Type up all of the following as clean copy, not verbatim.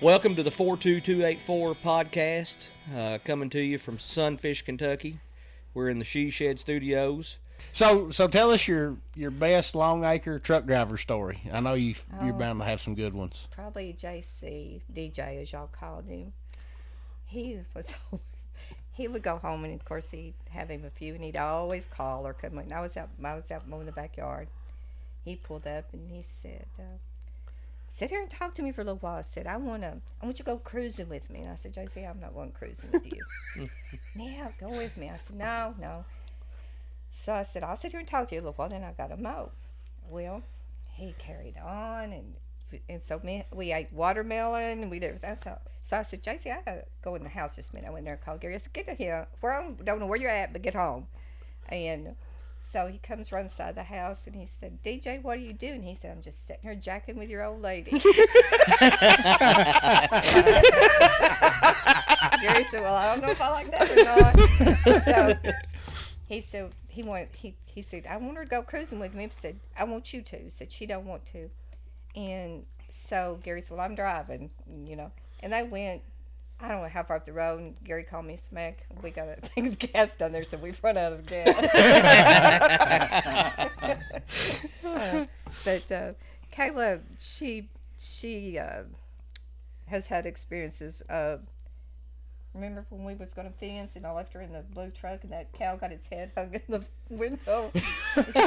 Welcome to the 42284 podcast, coming to you from Sunfish, Kentucky. We're in the She Shed Studios. So tell us your best Long Acre truck driver story. I know you're bound to have some good ones. Probably JC, DJ as y'all called him. He would go home, and of course he'd have him a few, and he'd always call or come in. I was out mowing the backyard. He pulled up and he said, sit here and talk to me for a little while. I said, I want you to go cruising with me. And I said, JC, I'm not going cruising with you. Yeah, go with me. I said, no. So I said, I'll sit here and talk to you a little while, then I got to mow. Well, he carried on, and so we ate watermelon, and we did everything. So I said, JC, I got to go in the house just a minute. I went there and called Gary. I said, get here. I don't know where you're at, but get home. And so he comes right inside the house, and he said, DJ, what are you doing? He said, I'm just sitting here jacking with your old lady. Gary said, well, I don't know if I like that or not. So he said, he said, I want her to go cruising with me. He said, I want you to. He said, she don't want to. And so Gary said, well, I'm driving, And they went, I don't know how far up the road, and Gary called me, Smack, we got a thing of gas down there, so we've run out of gas. But Kayla, she has had experiences. Remember when we was going to fence, and I left her in the blue truck, and that cow got its head hung in the window?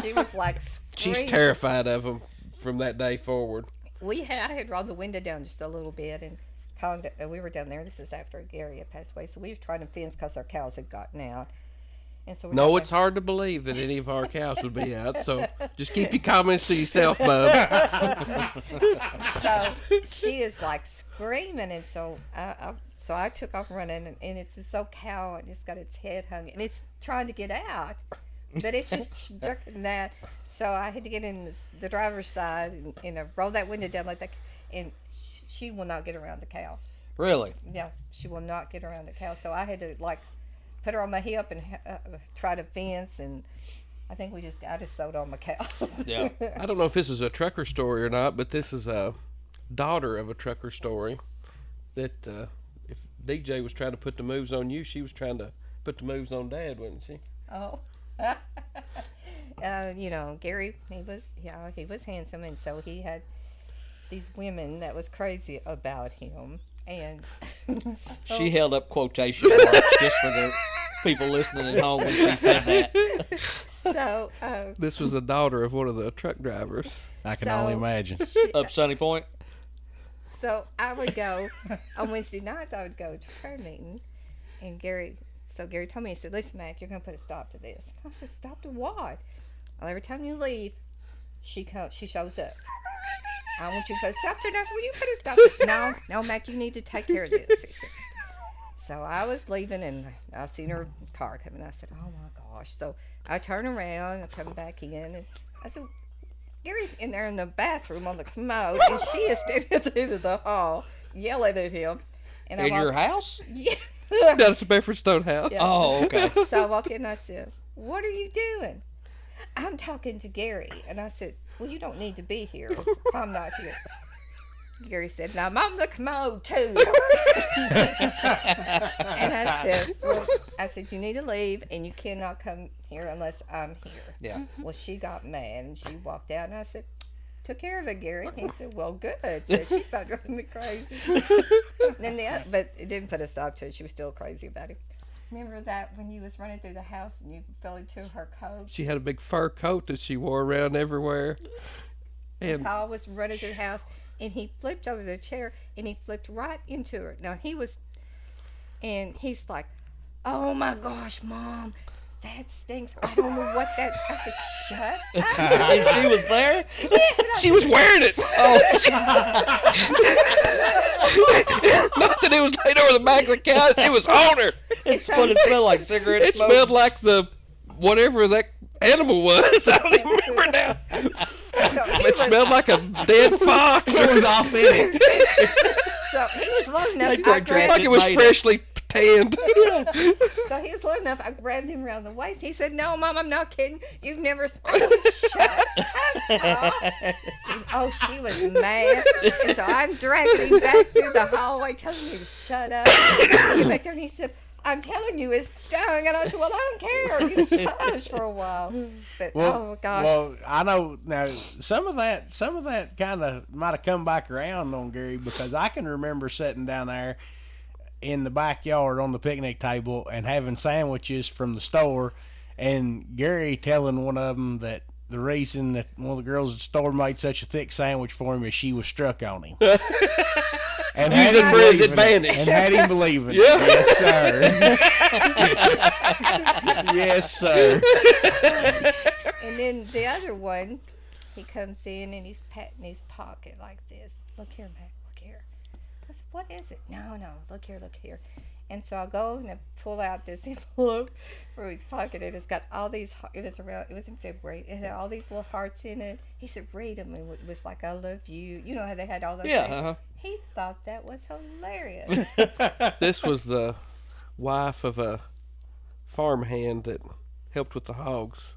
She was like screaming. She's terrified of them from that day forward. I had rolled the window down just a little bit, and we were down there. This is after Gary had passed away, so we was trying to fence because our cows had gotten out. And so it's hard to believe that any of our cows would be out. So just keep your comments to yourself, bub. So she is like screaming, and so I took off running, and it's this old cow, and it's got its head hung, and it's trying to get out, but it's just jerking that. So I had to get in the driver's side and roll that window down like that, and she will not get around the cow. Really? Yeah, she will not get around the cow. So I had to put her on my hip and try to fence, and I think I just sold all my cows. Yeah. I don't know if this is a trucker story or not, but this is a daughter of a trucker story that if DJ was trying to put the moves on you, she was trying to put the moves on Dad, wasn't she? Oh. Gary, he was handsome, and so he had these women that was crazy about him, and so, She held up quotation marks just for the people listening at home when she said that. So This was the daughter of one of the truck drivers. I can only imagine. Up Sunny Point? So I would go on Wednesday nights. I would go to prayer meeting, and Gary told me, he said, "Listen, Mac, you're going to put a stop to this." I said, "Stop to what?" Well, every time you leave, she shows up. I want you to put a stop to it. I said, "Will you put a stop to it?" No, Mac, you need to take care of this. He said. So I was leaving, and I seen her car coming. I said, "Oh my gosh!" So I turn around, I come back in, and I said, Gary's in there in the bathroom on the commode, and she is standing at the end of the hall yelling at him. And In your house? Yeah. Down at the Bedford Stone house. Yeah. Oh, okay. So I walk in, and I said, "What are you doing?" "I'm talking to Gary." And I said, "Well, you don't need to be here if I'm not here." Gary said, "Now I'm on the commode too." And I said, "You need to leave, and you cannot come here unless I'm here." Yeah. Well, she got mad, and she walked out, and I said, "Took care of it, Gary." And he said, "Well, good." So she's about driving me crazy. But it didn't put a stop to it. She was still crazy about it. Remember that when you was running through the house and you fell into her coat? She had a big fur coat that she wore around everywhere. And Paul was running through the house, and he flipped over the chair, and he flipped right into her. Now, he's like, "Oh my gosh, Mom, that stinks. I don't know what that." I said, "Shut up." And she was there? she was wearing it. Oh, Not that it was laid over the back of the couch. It was on her. it's what it smelled like, cigarette It smoke. smelled like whatever that animal was. I don't even remember now. It smelled like a dead fox. It was authentic. So he was long enough. They'd probably I grabbed Like it was made it. freshly tanned. So he was little enough. I grabbed him around the waist. He said, "No, Mom, I'm not kidding. You've never." Shut up. Oh, she was mad. And so I'm dragging him back through the hallway, telling him to shut up. I get back there, and he said, "I'm telling you, it's stung." And I said, "Well, I don't care. You shush for a while." But oh gosh. Well, I know now. Some of that kind of might have come back around on Gary, because I can remember sitting down there in the backyard on the picnic table and having sandwiches from the store, and Gary telling one of them that the reason that one of the girls at the store made such a thick sandwich for him is she was struck on him. And Used it for his advantage. And had him believing. Yeah. Yes, sir. Yes, sir. And then the other one, he comes in and he's patting his pocket like this. "Look here, Mac, look here." I said, "What is it?" No, look here, look here. And so I go and I pull out this envelope from his pocket, and it's got all these. It was in February. It had all these little hearts in it. He said, "Read them," and it was like, "I love you." You know how they had all those. Yeah. things? He thought that was hilarious. This was the wife of a farmhand that helped with the hogs.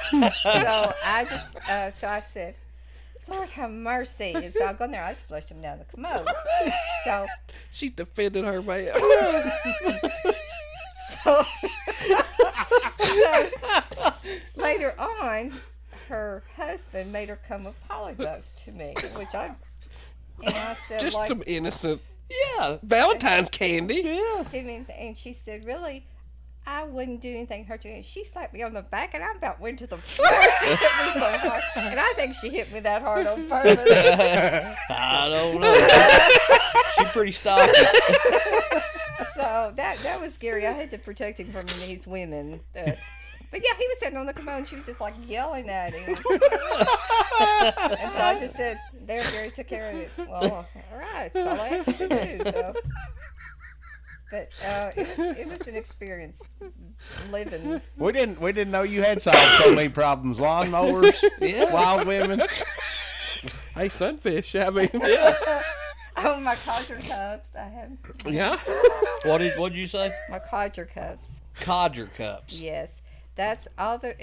I said, so I said, "Lord have mercy." And so I go in there, I just flushed him down the commode. So She defended her man. so later on, her husband made her come apologize to me, and I said, Just like, some innocent Yeah. Valentine's candy. Yeah. didn't mean anything. And she said, "Really? I wouldn't do anything to hurt you." And she slapped me on the back, and I about went to the floor. She hit me so hard, and I think she hit me that hard on purpose. I don't know. She's pretty stocky. So that was scary. I had to protect him from these women. But yeah, he was sitting on the commode, and she was just like yelling at him. And so I just said, "There, Gary took care of it." Well, all right, that's all I asked you to do. So. But it was an experience living. We didn't know you had solved so many problems. Lawnmowers, wild women. Hey, Sunfish. I mean, Oh, my codger cups. I have yeah. What'd you say? my codger cups. Codger cups. Yes, that's all the.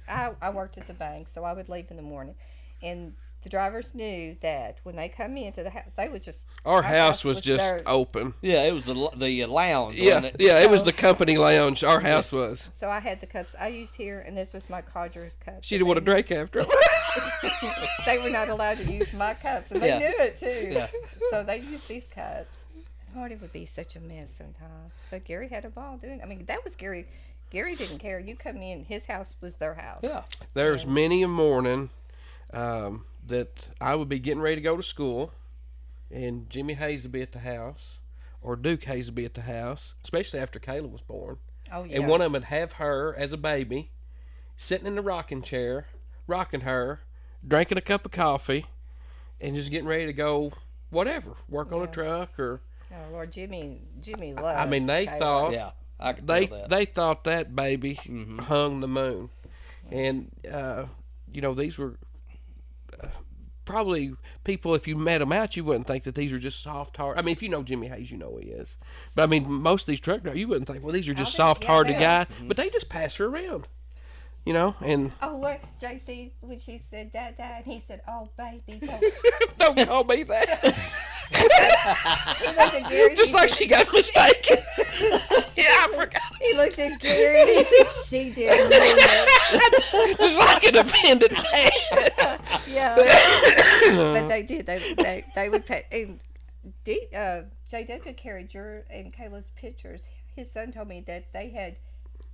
I worked at the bank, so I would leave in the morning, and the drivers knew that when they come into the house, they was just. Our house was just dirt. open. Yeah, it was the lounge. Yeah, Wasn't it? yeah, it was the company lounge. Our house was. So I had the cups I used here, and this was my codger's cup. She didn't want to drink after. They were not allowed to use my cups, and they Yeah. knew it too. Yeah. So they used these cups. Lord, it would be such a mess sometimes. But Gary had a ball doing it. I mean, that was Gary. Gary didn't care. You come in, his house was their house. Yeah. There's many a morning that I would be getting ready to go to school, and Jimmy Hayes would be at the house, or Duke Hayes would be at the house, especially after Kayla was born. Oh, yeah. And one of them would have her as a baby, sitting in the rocking chair, rocking her, drinking a cup of coffee, and just getting ready to go, whatever, work on a truck or. Oh, Lord, Jimmy loves I mean, they Kayla. thought Yeah. I could they feel that. they thought that baby hung the moon, and these were probably people. If you met them out, you wouldn't think that these are just soft-hearted. I mean, if you know Jimmy Hayes, you know he is. But I mean, most of these truck drivers, you wouldn't think, well, these are just soft-hearted they are. guys. But they just pass her around, and Oh, what, JC, when she said, "Dad," and he said, "Oh, baby, don't." don't call me that. He looked at Gary. Just like she got mistaken. Yeah, I forgot. He looked at Gary and he said, "She didn't mean it." Just like an offended man. Yeah. But they did. They would pay. And JW carried your and Kayla's pictures. His son told me that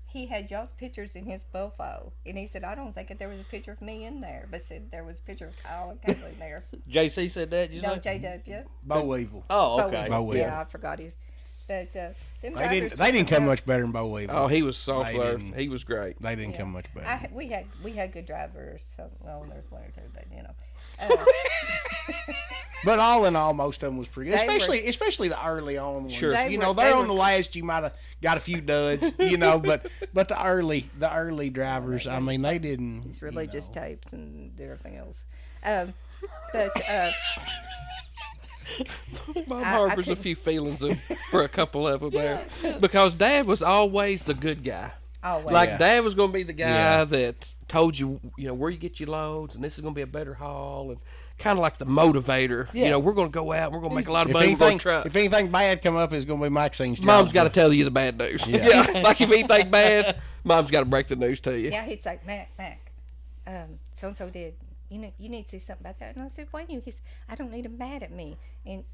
he had y'all's pictures in his bofo, and he said, "I don't think that there was a picture of me in there," but said there was a picture of Kyle and Kayla in there. JC said that. You No, say? JW. Bo Weevil. Oh, okay. Bo Weevil. Yeah, I forgot his. But them They drivers didn't. They didn't come somehow- much better than Bo Weaver. Oh, he was soft They there. didn't. He was great. They didn't Yeah. come much better. We had good drivers. So, well, there's one or two, but But all in all, most of them was pretty good. They were- Especially the early on ones. Sure. They You were- know, they they're were- on the last. You might have got a few duds. But the early drivers. I mean, they didn't. it's religious you know. tapes and everything else. But Bob I harbors a couldn't- few feelings for a couple of them there, because Dad was always the good guy. always. Like Yeah. Dad was going to be the guy Yeah. that told you, where you get your loads, and this is going to be a better haul, and kind of like the motivator. Yeah. We're going to go out, and we're going to make a lot of If money. We're going anything, to truck. if anything bad come up, it's going to be Maxine's job. Mom's got to tell you the bad news. Yeah. Like if anything bad, Mom's got to break the news to you. Yeah, he's like, Mac, so and so did. You need to see something about that. And I said, why you? He said, I don't need him mad at me, and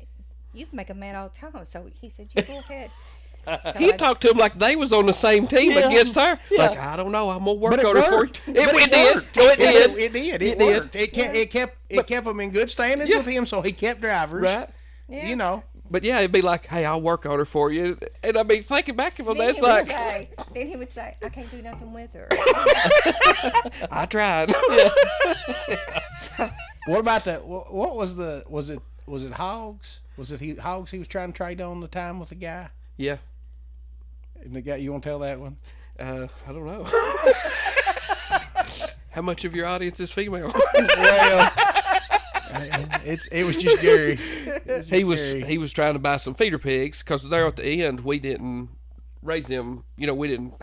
you can make him mad all the time. So he said, you go ahead. So He I- talked to him like they was on the same team Yeah. against her. Yeah. Like, I don't know, I'm gonna work But it on it for you. worked. It, But it did. worked. No, it did. It did. It It did. worked. It kept them in good standings Yeah. with him, so he kept drivers. Right. Yeah. You know. But yeah, it'd be like, hey, I'll work on her for you. And I mean, thinking back of him, Then that's he would like, say, then he would say, I can't do nothing with her. I tried. What about the? What was the? Was it Hogs? Was it Hogs? He was trying to trade on the time with the guy. Yeah. And the guy, you want to tell that one? I don't know. How much of your audience is female? Well, it was just Gary. He was trying to buy some feeder pigs because there at the end we didn't raise them. We didn't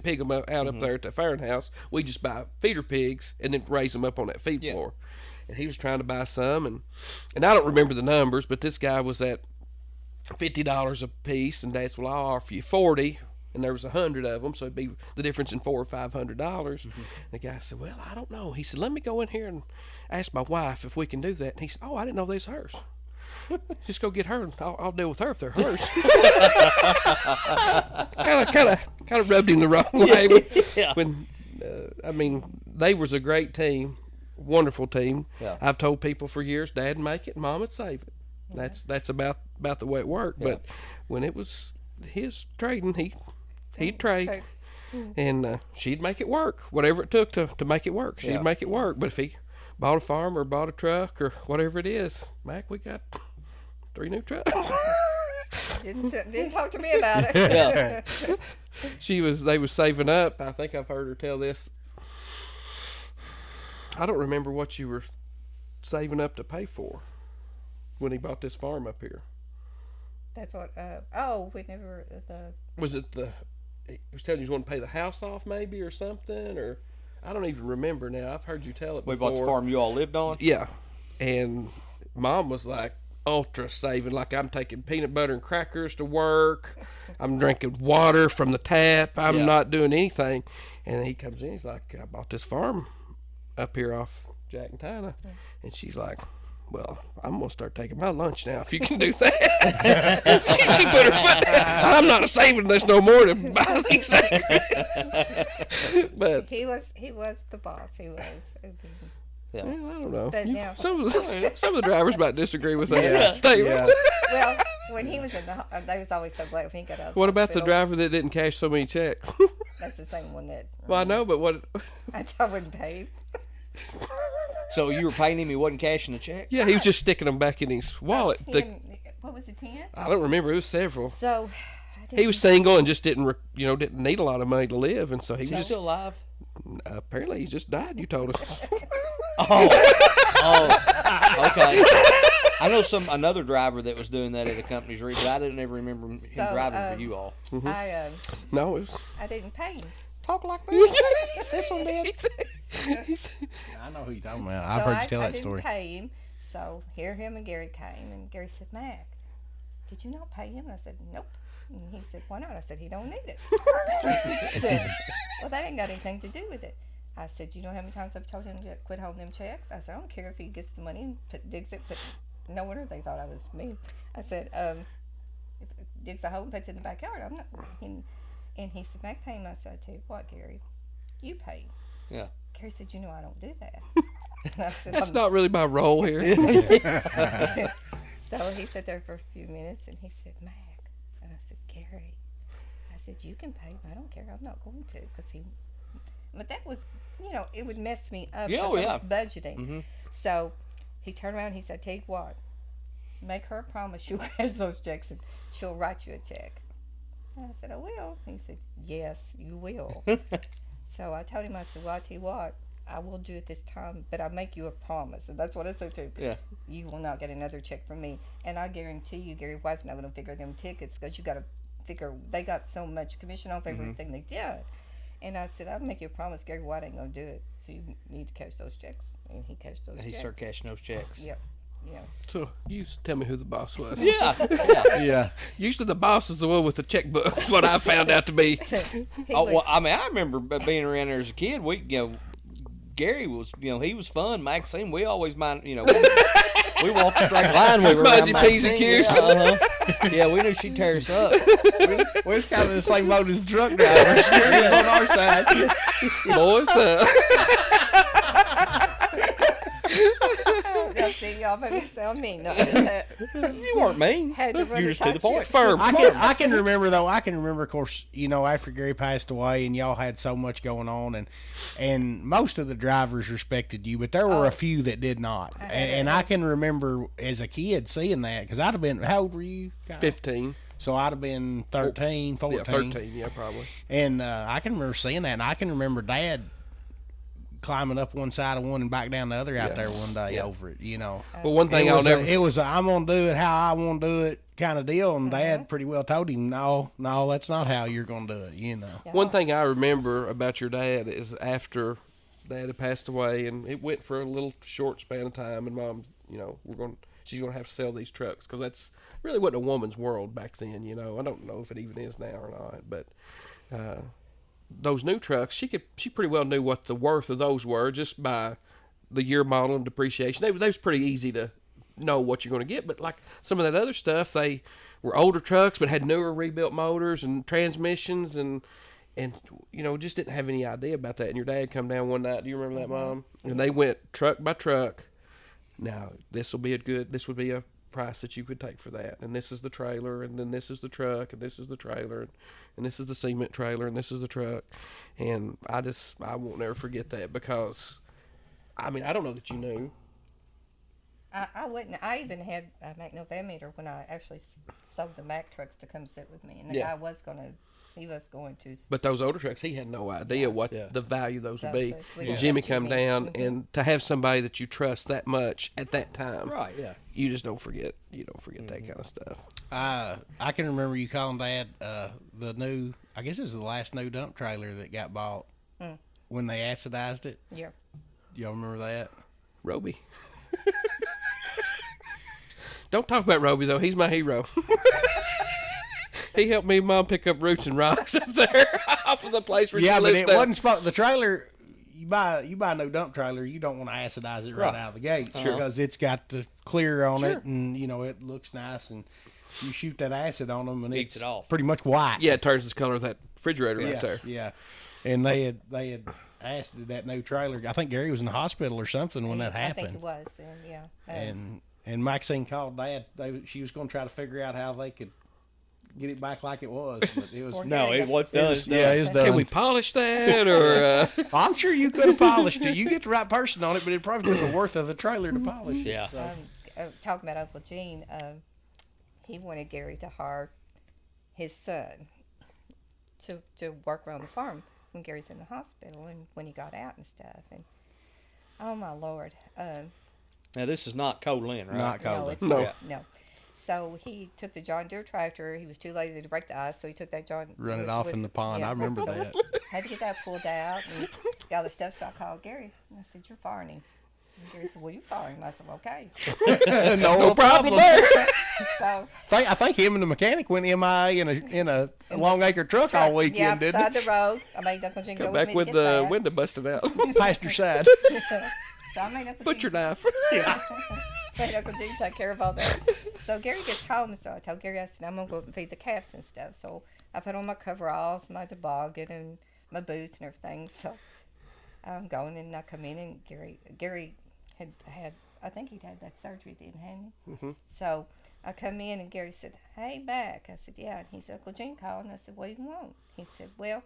pig them out up there at the farm house. We just buy feeder pigs and then raise them up on that feed floor. And he was trying to buy some, and I don't remember the numbers, but this guy was at $50 a piece, and Dad's, well, I'll offer you 40, and there was 100 of them, so it'd be the difference in $400 or $500. The guy said, well, I don't know. He said, let me go in here and ask my wife if we can do that. And he said, oh, I didn't know these hers. Just go get her, and I'll deal with her if they're hers. kind of rubbed him the wrong way. Yeah. I mean, they was a great team, wonderful team. Yeah. I've told people for years, Dad'd make it, Mom would save it. That's about the way it worked. But when it was his trading, he'd trade. And she'd make it work, whatever it took to make it work. She'd make it work. But if he bought a farm or bought a truck or whatever it is, Mac, we got 3 new trucks. Didn't talk to me about it. Yeah. They was saving up. I think I've heard her tell this. I don't remember what you were saving up to pay for when he bought this farm up here. That's what. We never the. Was it he was telling you he was going to pay the house off maybe or something, or I don't even remember now. I've heard you tell it We before. bought the farm you all lived on. Yeah. And Mom was like ultra saving, like I'm taking peanut butter and crackers to work. I'm drinking water from the tap. I'm not doing anything. And he comes in, he's like, I bought this farm up here off Jack and Tina. And she's like, well, I'm going to start taking my lunch now if you can do that. she put her foot down. I'm not saving this no more to buy these But He was the boss. He was. well, I don't know. But now- Some of the drivers might disagree with that Yeah. statement. Well, when he was in the, they was always so glad when he got out. Of the What about the hospital. driver that didn't cash so many checks? That's the same one that. Well, I know, but what? I wouldn't pay him. So you were paying him, he wasn't cashing the check? Yeah, he was just sticking them back in his wallet. What was it, 10? I don't remember. It was several. So. He was single and just didn't need a lot of money to live, and so he Is was he still alive? apparently he just died. You told us. Oh, okay. I know another driver that was doing that at a company's read, but I didn't ever remember him So, driving for you all. No, it was. I didn't pay him. Talk like that. This one did. I know who you're talking about. I've heard you tell I that story. didn't pay him. So here him and Gary came, and Gary said, Mac, did you not pay him? And I said, nope. And he said, why not? I said, he don't need it. He said, well, that ain't got anything to do with it. I said, you know how many times I've told him to quit holding them checks? I said, I don't care if he gets the money and digs it, but no wonder they thought I was me. I said, if it digs a hole and puts it in the backyard, I'm not. And he said, Mac, pay him. I said, I tell you what, Gary, you pay him. Yeah. Gary said, you know I don't do that. And I said, That's not really my role here. So he sat there for a few minutes, and he said, Mac, And I said, Gary, I said, you can pay him. I don't care. I'm not going to, because he. But that was, it would mess me up. Yeah, because I yeah. was budgeting. Mhm. So he turned around and he said, tell you what, make her a promise she'll cash those checks and she'll write you a check. And I said, I will. He said, yes, you will. So I told him, I said, well, I'll tell you what, I will do it this time, but I make you a promise. And that's what I said to him. Yeah. You will not get another check from me. And I guarantee you, Gary White's not going to figure them tickets, because you got to figure they got so much commission off everything they did. And I said, I'll make you a promise, Gary White ain't going to do it. So you need to cash those checks. And he cashed those And checks. he started cashing those checks. Yep. Yeah. So you used to tell me who the boss was. Yeah. Yeah. Yeah. Usually the boss is the one with the checkbook. Is what I found out to be. Oh, well, I mean, I remember being around there as a kid. Gary was, he was fun. Maxine, we always mind, we walked a straight line. We were Mind around your P's and Maxine. Q's. Yeah, yeah, we knew she'd tear us up. Well, it's kind of the same boat as the truck driver. Gary's on our side. Boys, Yeah, see, y'all made me sound mean. No, You weren't mean. had to run You a were just to the tight point. ship. firm. I can remember, of course, after Gary passed away and y'all had so much going on, and most of the drivers respected you, but there were a few that did not. And I can remember as a kid seeing that, because I'd have been, how old were you? 15. So I'd have been 13, 14. Yeah, 13. Yeah, probably. And I can remember seeing that, and I can remember Dad climbing up one side of one and back down the other out there one day over it, Well, one thing I'll never. It was I'm going to do it how I want to do it kind of deal, and Dad pretty well told him, no, that's not how you're going to do it, Yeah. One thing I remember about your dad is after Dad had passed away, and it went for a little short span of time, and Mom, she's going to have to sell these trucks, because that's really wasn't a woman's world back then, I don't know if it even is now or not, but those new trucks, she pretty well knew what the worth of those were just by the year model and depreciation. They was pretty easy to know what you're going to get, but like some of that other stuff, they were older trucks but had newer rebuilt motors and transmissions and just didn't have any idea about that. And your dad come down one night, do you remember that, Mom? And they went truck by truck. Now this would be a price that you could take for that, and this is the trailer, and then this is the truck, and this is the trailer, and this is the cement trailer, and this is the truck. And I won't never forget that, because I don't know that you knew. I wouldn't. I even had a Magno van meter when I actually sold the Mack trucks to come sit with me, and the guy was going to. He was going to. But those older trucks, he had no idea what the value of those would be. We And Jimmy come down, Mm-hmm. and to have somebody that you trust that much at that time, Right, yeah. you just don't forget. You don't forget that kind of stuff. I can remember you calling Dad the new, I guess it was the last new dump trailer that got bought when they acidized it. Yeah. Y'all remember that? Roby. Don't talk about Roby, though. He's my hero. He helped me and Mom pick up roots and rocks up there off of the place where she Yeah, but lives it now. wasn't the trailer. You buy a new dump trailer, you don't want to acidize it right out of the gate because it's got the clear on it, and it looks nice, and you shoot that acid on them, and Eats it's it off. pretty much white. Yeah, it turns the color of that refrigerator right there. Yeah, and they had acided that new trailer. I think Gary was in the hospital or something when that I think happened. it was then. Yeah. And Maxine called Dad. She was going to try to figure out how they could get it back like it was, but it was No, what's done is done. yeah, it's done. Can we polish that, or I'm sure you could have polished it. You get the right person on it, but it probably was the worth of the trailer to polish it. Yeah. So. Talking about Uncle Gene, he wanted Gary to hire his son to work around the farm when Gary's in the hospital and when he got out and stuff. And oh my Lord, Now this is not Cold Lynn, right? Not Cold no, Lynn. it's No. not. No. So he took the John Deere tractor. He was too lazy to break the ice, so he took that John. Run it off in the pond. I remember that. Had to get that pulled out and got all the stuff. So I called Gary. And I said, "You're firing him." And Gary said, "Well, you firing him." I said, well, "Okay." no problem there? So I think him and the mechanic went MIA in a Long Acre truck all weekend, yeah, didn't beside the road. I made Uncle Gene go come with back me with to get the that. window busted out? it? Passenger side. So I made Uncle Butcher Gene knife. made Uncle Gene take care of all that. So Gary gets home, so I told Gary, I said, I'm going to go up and feed the calves and stuff. So I put on my coveralls, my toboggan, and my boots and everything. So I'm going, and I come in, and Gary had I think he'd had that surgery then, hadn't he? Mhm. So I come in and Gary said, "Hey, back." I said, "Yeah." And he said, "Uncle Gene called." And I said, "What do you want?" He said, "Well,"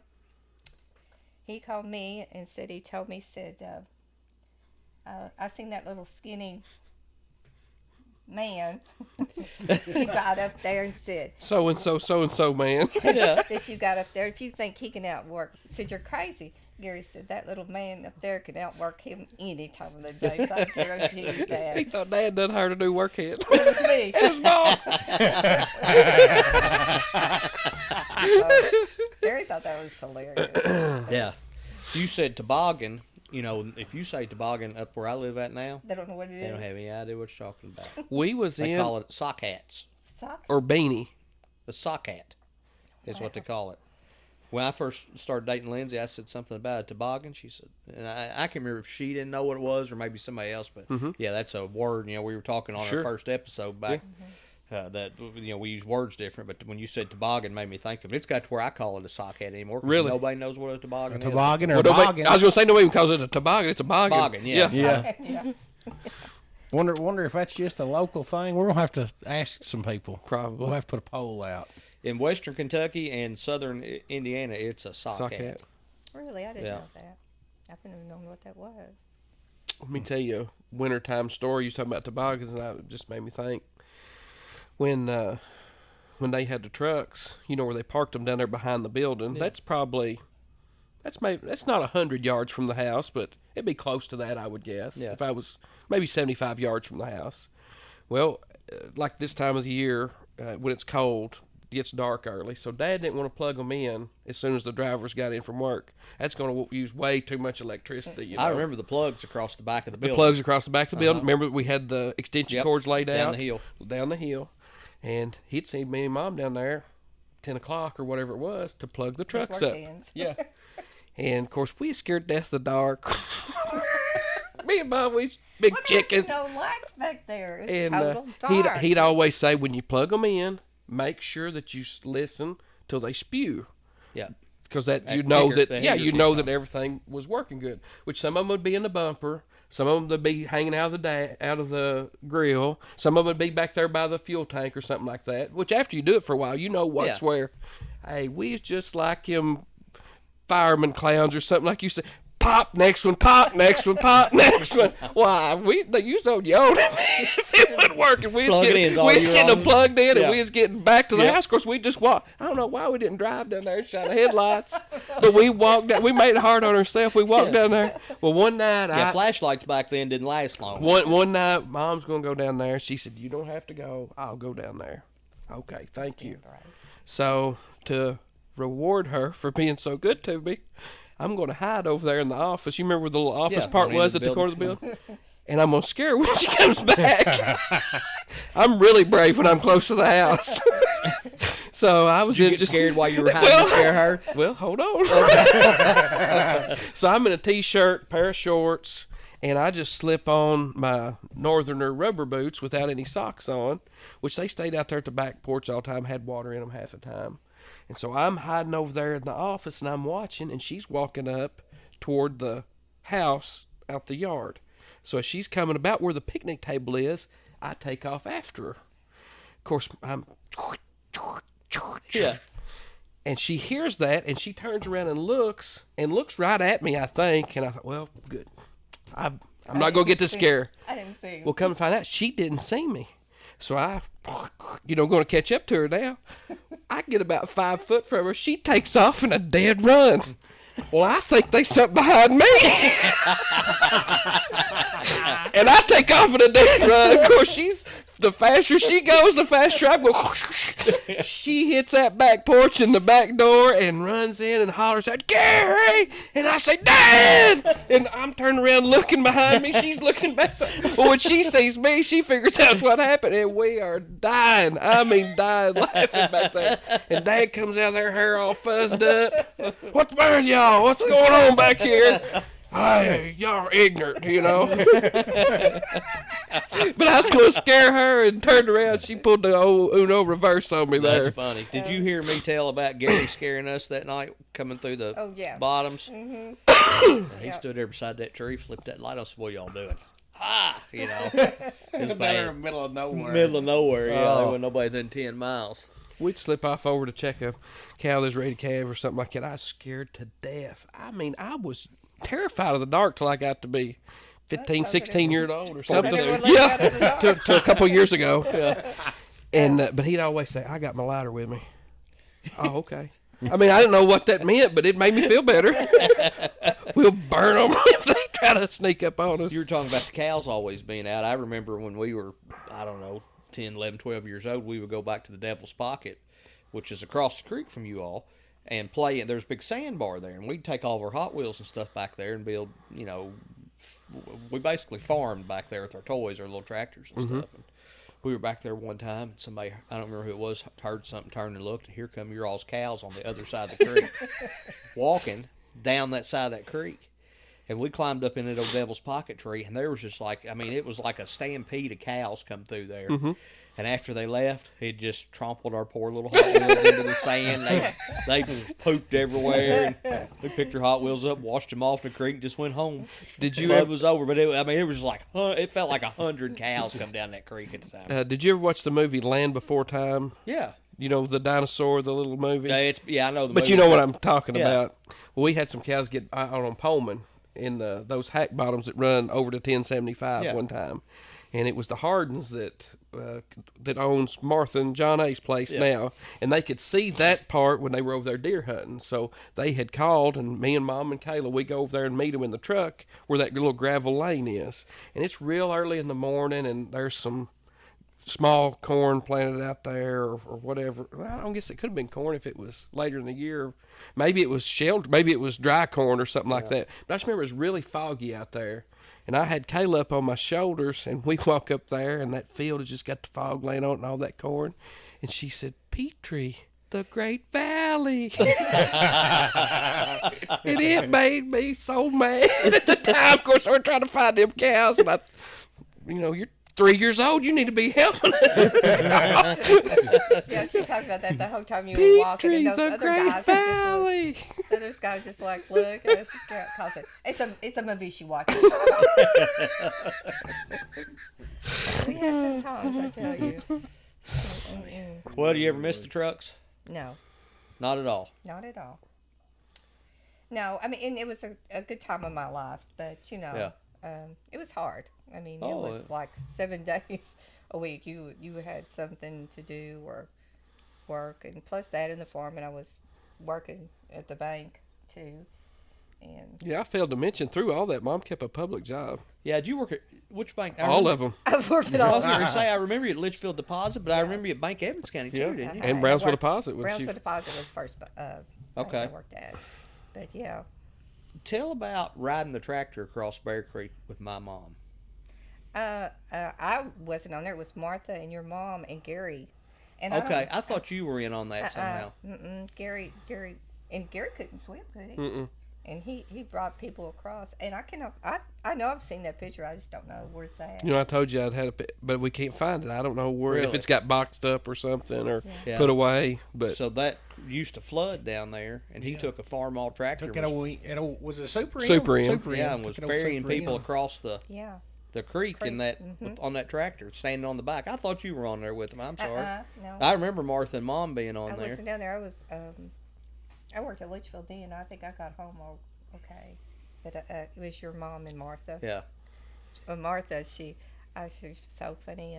he called me and said, he told me, said, I seen that little skinny man. He got up there and said, So and so man. Yeah. that you got up there. If you think he can outwork, said, "You're crazy." Gary said, "That little man up there can outwork him any time of the day, so I guarantee you He that." thought Dad done hired a new workhead. It was me. It was Mom. Gary thought that was hilarious. Yeah. You said toboggan. You know, if you say toboggan up where I live at now, They don't know what it they don't is. have any idea what you're talking about. We was They in call it sock hats. Soccer? or beanie. The sock hat is what they call it. When I first started dating Lindsay, I said something about a toboggan. She said, and I can't remember if she didn't know what it was or maybe somebody else, but yeah, that's a word. You know, we were talking on Sure. our first episode back that we use words different, but when you said toboggan, it made me think of it. It's got to where I call it a sock hat anymore. 'Cause Really? nobody knows what a toboggan is. Toboggan or Well, nobody- boggin. I was going to say nobody even calls it a toboggan. It's a boggin. Boggin, yeah. Yeah. Yeah. Wonder if that's just a local thing. We're gonna have to ask some people. Probably. We'll have to put a poll out. In western Kentucky and southern Indiana, it's a sock, Sock hat. hat. Really? I didn't Yeah. know that. I didn't even know what that was. Let me tell you a wintertime story. You was talking about toboggans, and it just made me think. When they had the trucks, you know, where they parked them down there behind the building, that's not 100 yards from the house, but it'd be close to that, I would guess. Yeah. If I was maybe 75 yards from the house. Well, like this time of the year, when it's cold, it gets dark early, so Dad didn't want to plug them in as soon as the drivers got in from work. That's going to use way too much electricity. You know? I remember the plugs across the back of the the building. plugs across the back of the building. Remember we had the extension Yep. cords laid Down out the hill. down the hill, and he'd seen me and Mom down there, 10 o'clock or whatever it was, to plug the trucks work up. ends. Yeah, and of course we scared to death of the dark. Me and Mom, we big Well, chickens. there's no lights back there. It's And total dark. he'd always say, when you plug them in, make sure that you listen till they spew. Yeah. Because that That you know heater- that the yeah heater you know kicks that everything was working good. Which some of them would be in the bumper, some of them would be hanging out of the grill, some of them would be back there by the fuel tank or something like that. Which after you do it for a while, you know what's Yeah. where. Hey, we is just like them fireman clowns or something like you said. Pop next one, pop next one, pop next one. Why they used to yell if it wasn't working. We was Plug it getting, in, all we was year getting them long. plugged in, Yeah. and we was getting back to the Yeah. house. Of course, we just walked. I don't know why we didn't drive down there and shine the headlights, but we walked down. We made it hard on ourselves. We walked down there. Well, one night, Yeah, flashlights back then didn't last long. one night, Mom's gonna go down there. She said, "You don't have to go. I'll go down there." Okay, thank you. So to reward her for being so good to me, I'm going to hide over there in the office. You remember where the little office Yeah, part on the was end at of the the corner of the building? And I'm going to scare her when she comes back. I'm really brave when I'm close to the house. So I was Did you in get just scared while you were hiding to scare her? Well, hold on. So I'm in a t-shirt, pair of shorts, and I just slip on my Northerner rubber boots without any socks on, which they stayed out there at the back porch all the time, had water in them half the time. And so I'm hiding over there in the office, and I'm watching, and she's walking up toward the house out the yard. So as she's coming about where the picnic table is, I take off after her. Of course, I'm... Yeah. And she hears that, and she turns around and looks right at me, I think. And I thought, well, good. I'm not going to get to scare. I didn't see him. Well, come to find out, she didn't see me. So I, going to catch up to her now. I get about 5 foot from her. She takes off in a dead run. Well, I think there's something behind me. And I take off in a dead run. Of course, the faster she goes, the faster I go. She hits that back porch and the back door and runs in and hollers out, "Gary!" And I say, "Dad!" And I'm turning around looking behind me. She's looking back. Well, when she sees me, she figures out what happened. And we are dying. I mean, dying laughing back there. And Dad comes out there, hair all fuzzed up. "What's the matter with y'all? What's going on back here?" "Hey, y'all are ignorant, you know." But I was going to scare her and turned around. She pulled the old Uno reverse on me there. That's funny. Did you hear me tell about Gary scaring us that night coming through the Oh, yeah. bottoms? Mm-hmm. He stood there beside that tree, flipped that light on. I said, "What y'all doing?" ha, you know. It was They're bad. in the middle of nowhere. Middle of nowhere, yeah. Oh. There wasn't nobody within 10 miles. We'd slip off over to check a cow that's ready to calve or something like that. I was scared to death. I mean, I was terrified of the dark till I got to be 15, 16 years old or something. Yeah, to a couple of years ago. Yeah. And but he'd always say, "I got my lighter with me." Oh, okay. I mean, I didn't know what that meant, but it made me feel better. We'll burn them if they try to sneak up on us. You were talking about the cows always being out. I remember when we were, 10, 11, 12 years old, we would go back to the Devil's Pocket, which is across the creek from you all, and play. And there's a big sandbar there, and we'd take all of our Hot Wheels and stuff back there and build, we basically farmed back there with our toys, our little tractors and stuff. And we were back there one time, and somebody, I don't remember who it was, heard something, turned and looked, and here come your all's cows on the other side of the creek, walking down that side of that creek. And we climbed up in that old Devil's Pocket tree, and there was just it was like a stampede of cows come through there. And after they left, it just trampled our poor little Hot Wheels into the sand. They pooped everywhere, and we picked our Hot Wheels up, washed them off the creek, and just went home. Did you Fun ever? was over, but it was like, it felt like 100 cows come down that creek at the time. Did you ever watch the movie Land Before Time? Yeah. You know, the dinosaur, the little movie. I know the But movie. you know what I'm talking Yeah. about. Well, we had some cows get out on Pullman in those hack bottoms that run over to 1075 one time. And it was the Hardens that owns Martha and John A's place now. And they could see that part when they were over there deer hunting. So they had called, and me and Mom and Kayla, we go over there and meet them in the truck where that little gravel lane is. And it's real early in the morning, and there's some small corn planted out there or whatever. I don't guess it could have been corn if it was later in the year. Maybe it was shelled. Maybe it was dry corn or something like that. But I just remember it was really foggy out there. And I had Kayla up on my shoulders, and we walk up there, and that field has just got the fog laying on it and all that corn. And she said, "Petrie, the Great Valley." And it made me so mad at the time. Of course, we're trying to find them cows, and you're 3 years old, you need to be helping. Yeah, she talked about that the whole time you were walking, and those the other Great guys. Valley. The other guy just like, look, and it's a movie she watches. We had some times, I tell you. Well, do you ever miss the trucks? No, Not at all. not at all. No, I mean, and it was a good time of my life, but it was hard. I mean, it was like 7 days a week. You had something to do or work, and plus that in the farm, and I was working at the bank too. And Yeah, I failed to mention, through all that, Mom kept a public job. Yeah, did you work at which bank? All of them. I've worked at I all. was going to say, I remember you at Litchfield Deposit, but I remember you at Bank Evans County too, didn't you? And I Brownsville worked- Deposit. Brownsville Deposit was first. Bank Okay. I worked at, but yeah. Tell about riding the tractor across Bear Creek with my mom. I wasn't on there. It was Martha and your mom and Gary. And I thought you were in on that somehow. Gary couldn't swim, could he? Mm-mm. And he brought people across. And I know I've seen that picture. I just don't know where it's at. I told you I'd had but we can't find it. I don't know where, if Really? it's got boxed up or something or Yeah. put away. But So that used to flood down there, and he took a farm all tractor. Took it was it Super M? Super M. Yeah, and was Took it on ferrying Super M. people across the Yeah. creek in that Mm-hmm. on that tractor, standing on the back. I thought you were on there with him. I'm sorry. No. I remember Martha and Mom being on I there. wasn't down there. I was I worked at Litchfield then. I think I got home okay, but it was your mom and Martha. Yeah. Martha, she's so funny.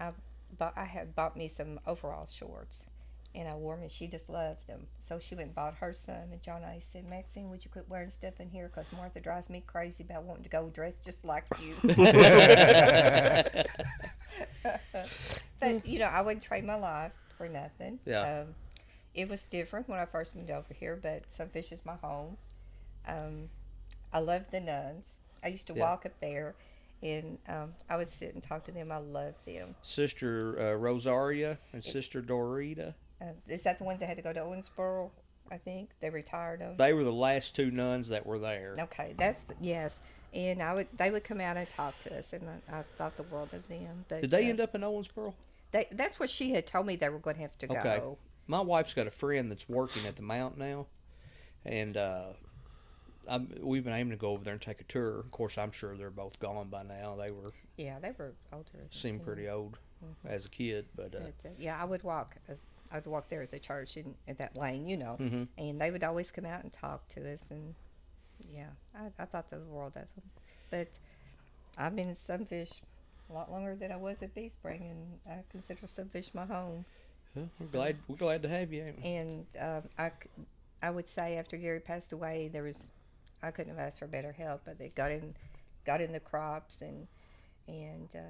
I had bought me some overall shorts, and I wore them, and she just loved them. So she went and bought her some, and John and I said, "Maxine, would you quit wearing stuff in here? Because Martha drives me crazy about wanting to go dressed just like you." But I wouldn't trade my life for nothing. Yeah. It was different when I first moved over here, but Sunfish is my home. I love the nuns. I used to walk up there, and I would sit and talk to them. I loved them. Sister Rosaria and Sister Dorita. Is that the ones that had to go to Owensboro? I think they retired them. They were the last two nuns that were there. Okay, yes. And they would come out and talk to us, and I thought the world of them. But Did they end up in Owensboro? That's what she had told me they were going to have to Okay. go. My wife's got a friend that's working at the Mount now, and we've been aiming to go over there and take a tour. Of course, I'm sure they're both gone by now. They were they were older. seemed pretty old as a kid, but I would walk. I'd walk there at the church in that lane, and they would always come out and talk to us, and I thought the world of them. But I've been in Sunfish a lot longer than I was at Bee Spring, and I consider Sunfish my home. we're glad to have you. And I would say after Gary passed away, I couldn't have asked for better help, but they got in the crops and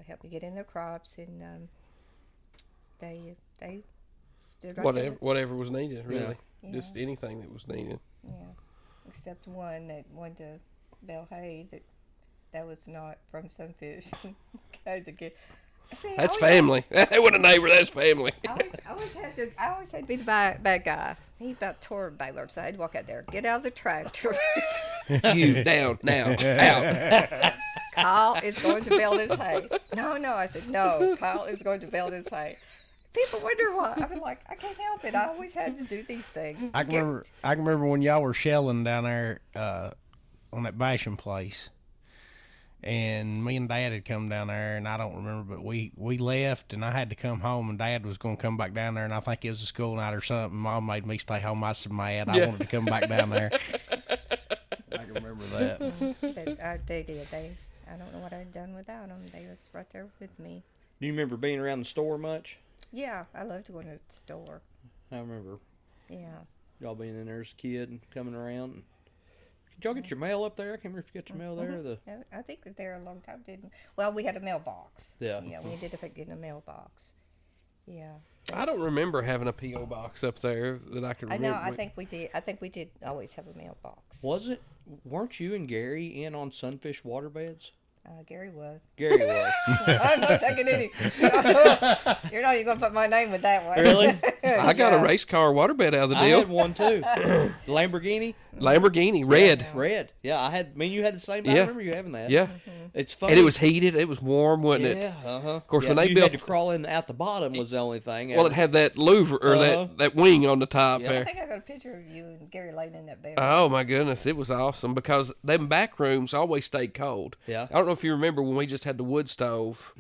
helped me get in the crops, and they stood right whatever was needed, really. Yeah. Just anything that was needed. Yeah, except one that wanted to bale hay that was not from Sunfish. That's family. That wasn't a neighbor. That's family. I always had to be the bad guy. He about tore a baler, so I'd walk out there, get out of the tractor. You down now, out. Kyle is going to bale this hay. No, I said no. Kyle is going to bale this hay. People wonder why. I was like, I can't help it. I always had to do these things. I can remember when y'all were shelling down there on that Basham place. And me and Dad had come down there, and I don't remember, but we left, and I had to come home, and Dad was going to come back down there, and I think it was a school night or something. Mom made me stay home. I was so mad. I wanted to come back down there. I can remember that. They did. I don't know what I'd done without them. They was right there with me. Do you remember being around the store much? Yeah, I loved going to the store. I remember. Yeah. Y'all being in there as a kid and coming around. Did y'all get your mail up there? I can't remember if you got your mail there. I think that there a long time didn't. Well, we had a mailbox. Yeah. Yeah, we ended up getting a mailbox. Yeah. I don't remember having a P.O. box up there that I could remember. I think we did. I think we did always have a mailbox. Weren't you and Gary in on Sunfish waterbeds? Gary was. I'm not taking any. You're not even going to put my name with that one. Really? I got a race car waterbed out of the deal. I had one too. Lamborghini, red. Yeah, red. Yeah, you had the same. Yeah. I remember you having that. Yeah. Mm-hmm. It's funny. And it was heated. It was warm, wasn't it? Yeah. Of course, when they you built, had to crawl in out the bottom was the only thing. Well, it had that louver or that wing on the top Yeah. I there. think I got a picture of you and Gary laying in that bed. Oh my goodness, it was awesome because them back rooms always stayed cold. Yeah. I don't know if you remember when we just had the wood stove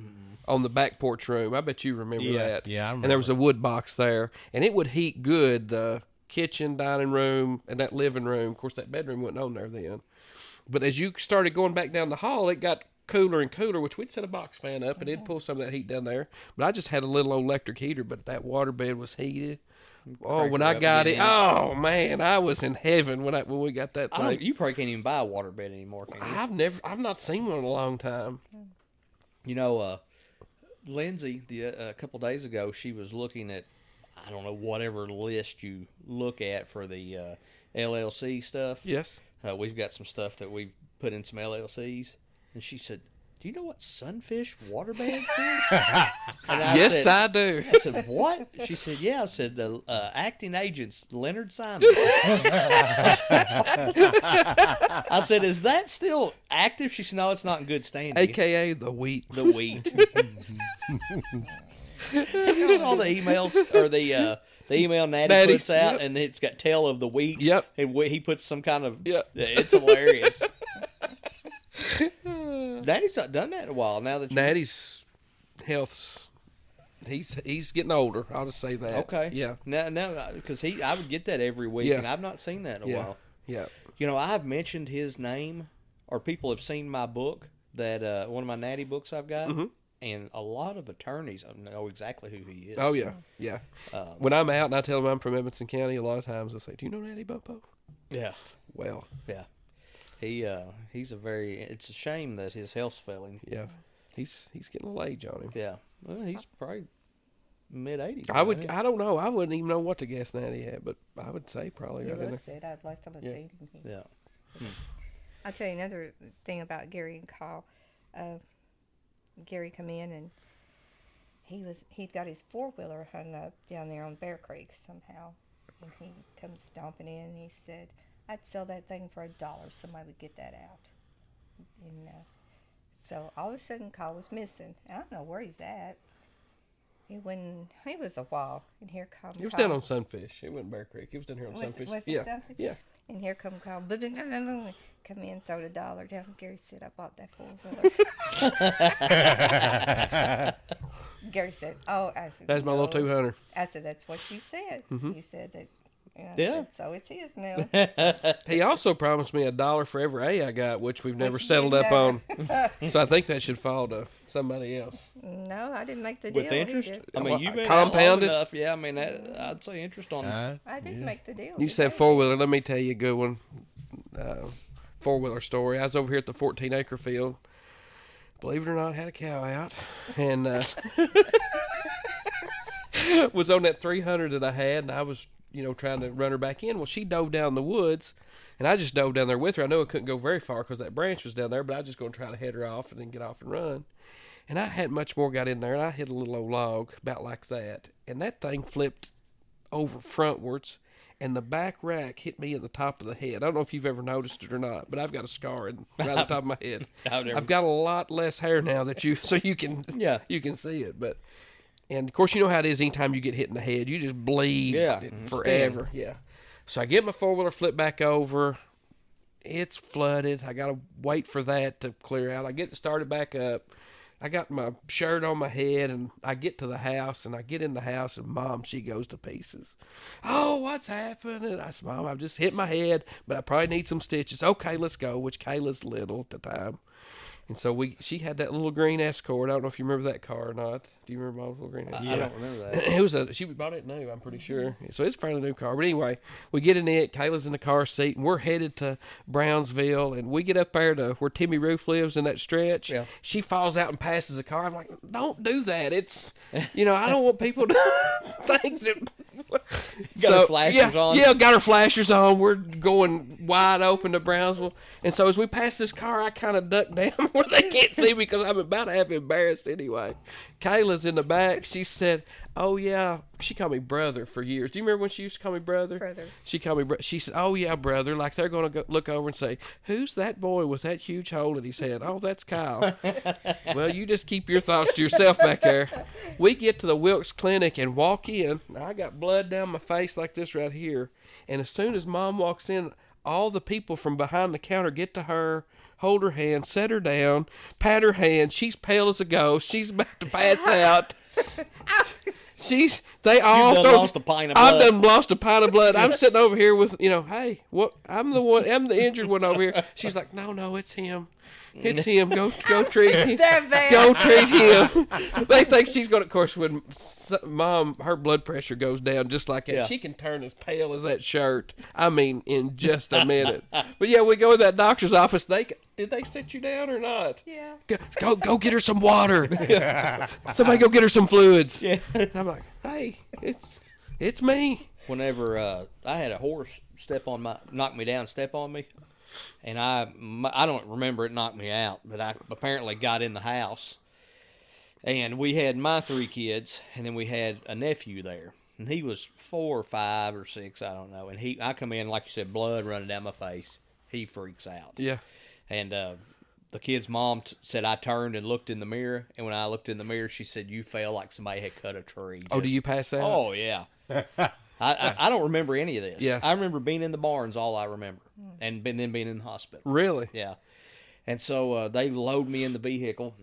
on the back porch room. I bet you remember that. Yeah, I remember. And there was a wood box there, and it would heat good the kitchen, dining room, and that living room. Of course, that bedroom wasn't on there then. But as you started going back down the hall, it got cooler and cooler, which we'd set a box fan up, and it'd pull some of that heat down there. But I just had a little old electric heater, but that water bed was heated. Oh, when I got it, oh man, I was in heaven when we got that thing. You probably can't even buy a waterbed anymore, can you? I've not seen one in a long time. You know, Lindsay, a couple days ago, she was looking at, I don't know, whatever list you look at for the LLC stuff. Yes. We've got some stuff that we've put in some LLCs. And she said, do you know what Sunfish waterbeds is? Yes, I do. I said, what? She said, yeah. I said, acting agents, Leonard Simon. I said, is that still active? She said, no, it's not in good standing. AKA the wheat. The wheat. You saw the emails, or the email Natty puts out, and it's got tail of the wheat. Yep. And he puts some kind of, Yep. It's hilarious. Natty's not done that in a while now. Natty's health's he's getting older. I'll just say that. Okay. Yeah. Now, because I would get that every week, and I've not seen that in a while. Yeah. You know, I've mentioned his name, or people have seen my book, that one of my Natty books I've got, and a lot of attorneys know exactly who he is. Oh yeah, yeah. When I'm out and I tell them I'm from Edmonson County, a lot of times they'll say, "Do you know Natty Bopo?" Yeah. Well. Yeah. He's it's a shame that his health's failing. Yeah. He's getting a little age on him. Yeah. Well, he's probably mid-80s. I don't know. I wouldn't even know what to guess Natty had, but I would say probably He right in looks there. it. Last time I seen him. Yeah. I'll tell you another thing about Gary and Kyle. Gary come in and he'd got his 4-wheeler hung up down there on Bear Creek somehow, and he comes stomping in and he said, I'd sell that thing for $1. Somebody would get that out. And so all of a sudden, Kyle was missing. I don't know where he's at. He was a while, and here comes. It was down on Sunfish. It wasn't Bear Creek. It was down here on Sunfish. Was it yeah, Sunfish? yeah. And here come Carl. Come in, throw the dollar down. Gary said, I bought that 4-wheeler. Gary said, oh, I said, That's my little 200. I said, that's what you said. You said that. And I Yeah. said, so it's his now. He also promised me $1 for every A I got, which we've never Which you settled didn't up on. So I think that should fall to somebody else. No, I didn't make the deal. With He interest? did. I mean, you've been Compounded? out long enough. Yeah, I mean, I'd say interest on I didn't make the deal. You He said did. 4-wheeler. Let me tell you a good one. 4-wheeler story. I was over here at the 14-acre field. Believe it or not, had a cow out. And was on that 300 that I had, and I was, trying to run her back in. Well, she dove down the woods, and I just dove down there with her. I know I couldn't go very far because that branch was down there, but I was just going to try to head her off and then get off and run. And I hadn't much more got in there, and I hit a little old log about like that. And that thing flipped over frontwards, and the back rack hit me in the top of the head. I don't know if you've ever noticed it or not, but I've got a scar right on the top of my head. I've got a lot less hair now so you can see it. But and of course you know how it is. Anytime you get hit in the head, you just bleed forever. Yeah. So I get my 4-wheeler flipped back over. It's flooded. I got to wait for that to clear out. I get it started back up. I got my shirt on my head, and I get to the house, and I get in the house, and Mom, she goes to pieces. Oh, what's happening? I said, Mom, I've just hit my head, but I probably need some stitches. Okay, let's go, which Kayla's little at the time. And so she had that little green Escort. I don't know if you remember that car or not. Do you remember Mom's little green Escort? I don't remember that. She bought it new, I'm pretty sure. So it's a fairly new car. But anyway, we get in it. Kayla's in the car seat, and we're headed to Brownsville. And we get up there to where Timmy Roof lives in that stretch. Yeah. She falls out and passes a car. I'm like, don't do that. It's, I don't want people to think that. Got her flashers on? Yeah, got her flashers on. We're going wide open to Brownsville. And so as we pass this car, I kind of duck down where they can't see me because I'm about half embarrassed anyway. Kayla's in the back. She said, oh, yeah. She called me brother for years. Do you remember when she used to call me brother? Brother. She called me brother. She said, oh, yeah, brother. Like they're going to look over and say, who's that boy with that huge hole in his head? Oh, that's Kyle. Well, you just keep your thoughts to yourself back there. We get to the Wilkes Clinic and walk in. I got blood down my face like this right here. And as soon as Mom walks in, all the people from behind the counter get to her, hold her hand, set her down, pat her hand. She's pale as a ghost. She's about to pass out. They all You've done lost a pint of blood. I've done lost a pint of blood. I'm sitting over here with, hey, what? I'm the injured one over here. She's like, no, it's him. It's him. Go treat him. Go treat him. They think she's going to, of course, when Mom, her blood pressure goes down just like that. Yeah. She can turn as pale as that shirt. I mean, in just a minute. But yeah, we go to that doctor's office. Did they sit you down or not? Yeah. Go get her some water. Somebody go get her some fluids. Yeah. And I'm like, hey, it's me. Whenever I had a horse knock me down, step on me, and I don't remember it knocked me out, but I apparently got in the house, and we had my 3 kids, and then we had a nephew there, and he was 4 or 5 or 6, I don't know, and I come in, like you said, blood running down my face. He freaks out. Yeah. And the kid's mom said I turned and looked in the mirror, and when I looked in the mirror, she said, you fell like somebody had cut a tree. Oh, do you pass out? Oh, yeah. I don't remember any of this. Yeah. I remember being in the barns, all I remember, and then being in the hospital. Really? Yeah. And so they load me in the vehicle,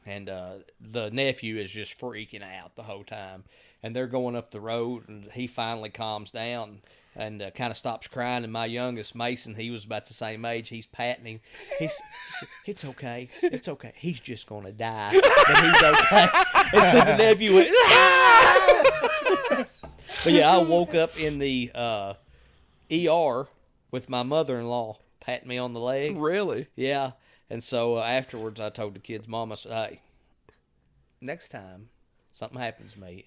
and the nephew is just freaking out the whole time. And they're going up the road, and he finally calms down and kind of stops crying. And my youngest, Mason, he was about the same age. He's patting him. He said, it's okay. It's okay. He's just going to die. But he's okay. And so the nephew went, ah! But yeah, I woke up in the ER with my mother-in-law patting me on the leg. Really? Yeah. And so afterwards, I told the kid's mom, I said, hey, next time something happens to me,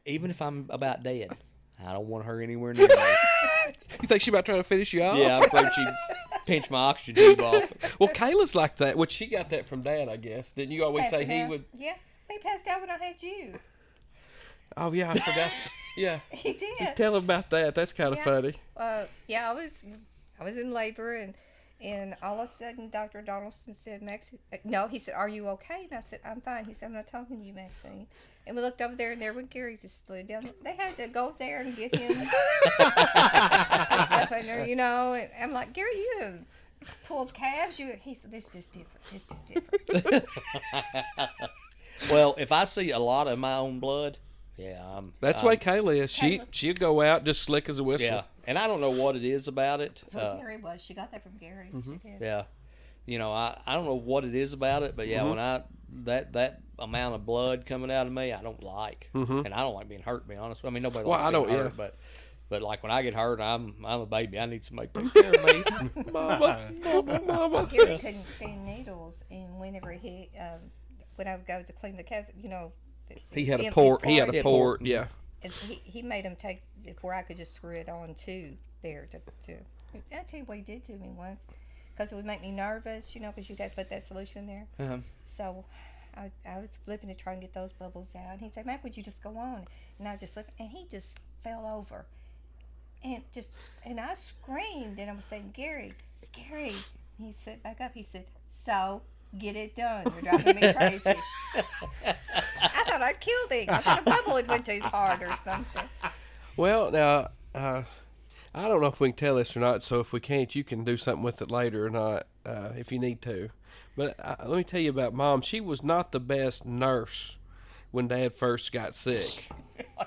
even if I'm about dead, I don't want her anywhere near me. You think she about trying to finish you off? Yeah, I'm afraid she pinched my oxygen tube off. Well, Kayla's like that. Which she got that from Dad, I guess. Didn't you always say he would? Yeah, he passed out when I had you. Oh, yeah, I forgot. Yeah. He did. Tell him about that. That's kind of funny. Yeah, I was in labor, and And all of a sudden, Dr. Donaldson said, Maxine, no, he said, are you okay? And I said, I'm fine. He said, I'm not talking to you, Maxine. And we looked over there, and there was Gary just slid down. They had to go there and get him. And stuff in there, and I'm like, Gary, you have pulled calves. He said, this is just different. It's just different. Well, if I see a lot of my own blood, yeah, That's why Kayla is. She'll go out just slick as a whistle. yeah. And I don't know what it is about it. That's what Gary was. She got that from Gary. She did. Yeah. I don't know what it is about it, but yeah, when that amount of blood coming out of me, I don't like. And I don't like being hurt, to be honest. I mean, nobody likes being hurt, but like when I get hurt, I'm a baby. I need somebody to take care of me. Mama. Gary couldn't stand needles, and whenever when I would go to clean the calf, He had a port. Yeah. And he made him take where I could just screw it on too there to I'll tell you what he did to me once, because it would make me nervous, because you'd have to put that solution there. So I was flipping to try and get those bubbles out, and he'd say, Mac, would you just go on? And I just flipped, and he just fell over, and I screamed, and I was saying, Gary, and he sat back up. He said, so get it done. You're driving me crazy. I thought I killed him. I thought a bubble had went to his heart or something. Well, now, I don't know if we can tell this or not, so if we can't, you can do something with it later or not, if you need to. But let me tell you about Mom. She was not the best nurse when Dad first got sick. I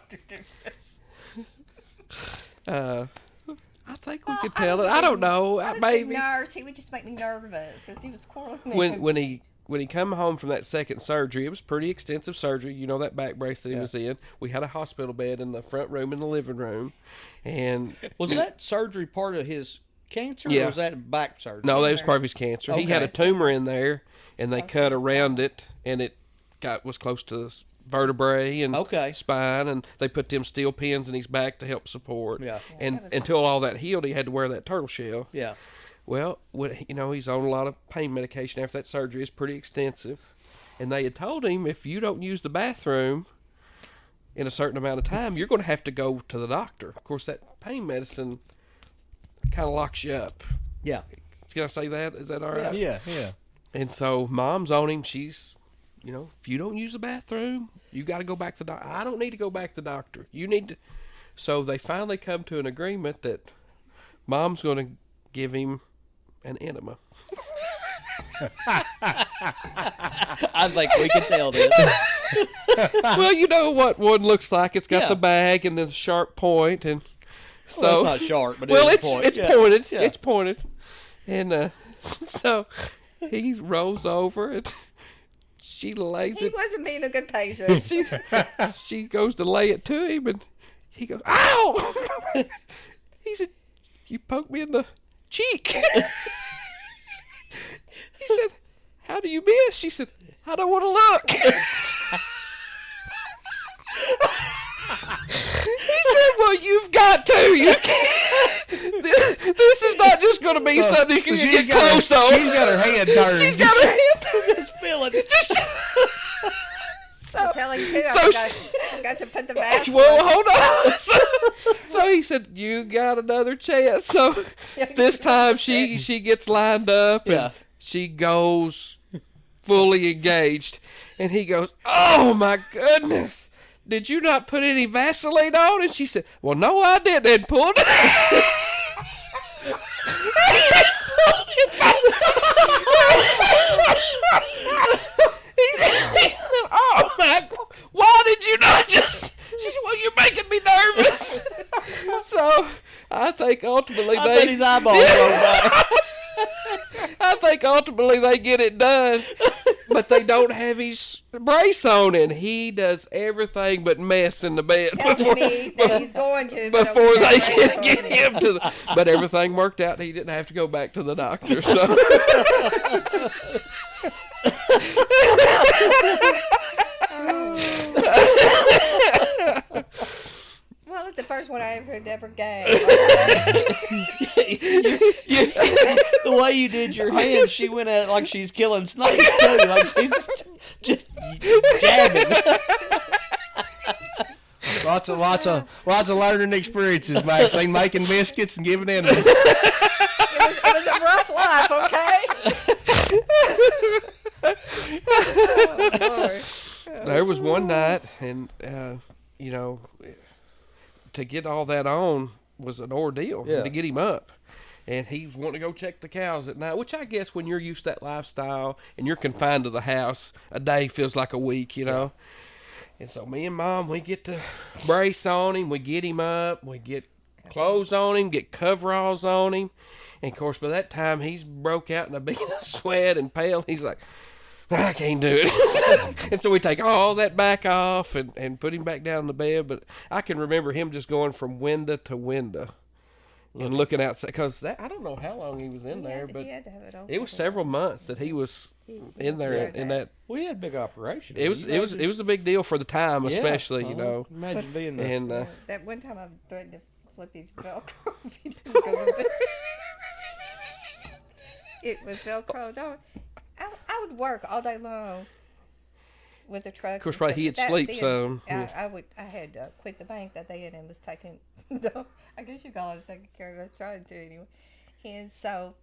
think we could tell it. I don't know. I was Maybe. a nurse. He would just make me nervous as he was quarreling. When he come home from that second surgery, it was pretty extensive surgery. That back brace that he was in. We had a hospital bed in the front room in the living room, and was that surgery part of his cancer? Yeah. Or was that back surgery? No, that was part of his cancer. Okay. He had a tumor in there, and they cut around it, and it was close to the vertebrae and spine, and they put them steel pins in his back to help support. Yeah. And until all that healed, he had to wear that turtle shell. Yeah. Well, he's on a lot of pain medication after that surgery. It's pretty extensive. And they had told him, if you don't use the bathroom in a certain amount of time, you're going to have to go to the doctor. Of course, that pain medicine kind of locks you up. Yeah. Can I say that? Is that all right? Yeah. And so Mom's on him. She's, if you don't use the bathroom, you got to go back to the doctor. I don't need to go back to the doctor. You need to. So they finally come to an agreement that Mom's going to give him an enema. I think we can tell this. Well, you know what one looks like. It's got the bag and the sharp point, and so well, it's not sharp, but it's point. pointed. Yeah. It's pointed, and so he rolls over and she lays He it. wasn't being a good patient. She goes to lay it to him, and he goes, "Ow!" He said, "You poked me in the cheek." He said, "How do you miss?" She said, "I don't want to look." He said, "Well, you've got to. You can't. This is not just going to be something you can get close on." She's got her head turned. She's got her head turned. Just feeling it. So tell him too. So I got to put the mask well, on. hold on. So he said, "You got another chance." So this time she gets lined up and she goes fully engaged, and he goes, "Oh my goodness, did you not put any Vaseline on?" And she said, "Well, no, I didn't," and pulled it. He said, "Oh my, why did you not just?" She said, "Well, you're making me nervous." So I think ultimately I bet his eyeballs rolled back. I think ultimately they get it done, but they don't have his brace on, and he does everything but mess in the bed Telling me that he's going to. but before I they don't can know. get him to the. But everything worked out. He didn't have to go back to the doctor. So. Well, it's the first one I ever gave. The way you did your hand, she went at it like she's killing snakes too. Like she's just jabbing. Lots of learning experiences, Maxine, making biscuits and giving enemies. It was a rough life. one night, and to get all that on was an ordeal to get him up. And he's wanting to go check the cows at night, which I guess when you're used to that lifestyle and you're confined to the house, a day feels like a week, And so me and Mom, we get the brace on him, we get him up, we get clothes on him, get coveralls on him. And, of course, by that time, he's broke out in a bead of sweat and pale. He's like, I can't do it. And so we take all that back off and put him back down in the bed. But I can remember him just going from window to window. And looking outside, because I don't know how long he was in there, but it was several months that he was in there in that. We had a big operation. It was a big deal for the time, especially Imagine being there. And that one time I threatened to flip his Velcro if he didn't go in bed. It was Velcro. I would work all day long with the truck. Of course, probably he'd sleep some. I had quit the bank that day and was taking. No, I guess you call it taking care of it. I was trying to anyway. And so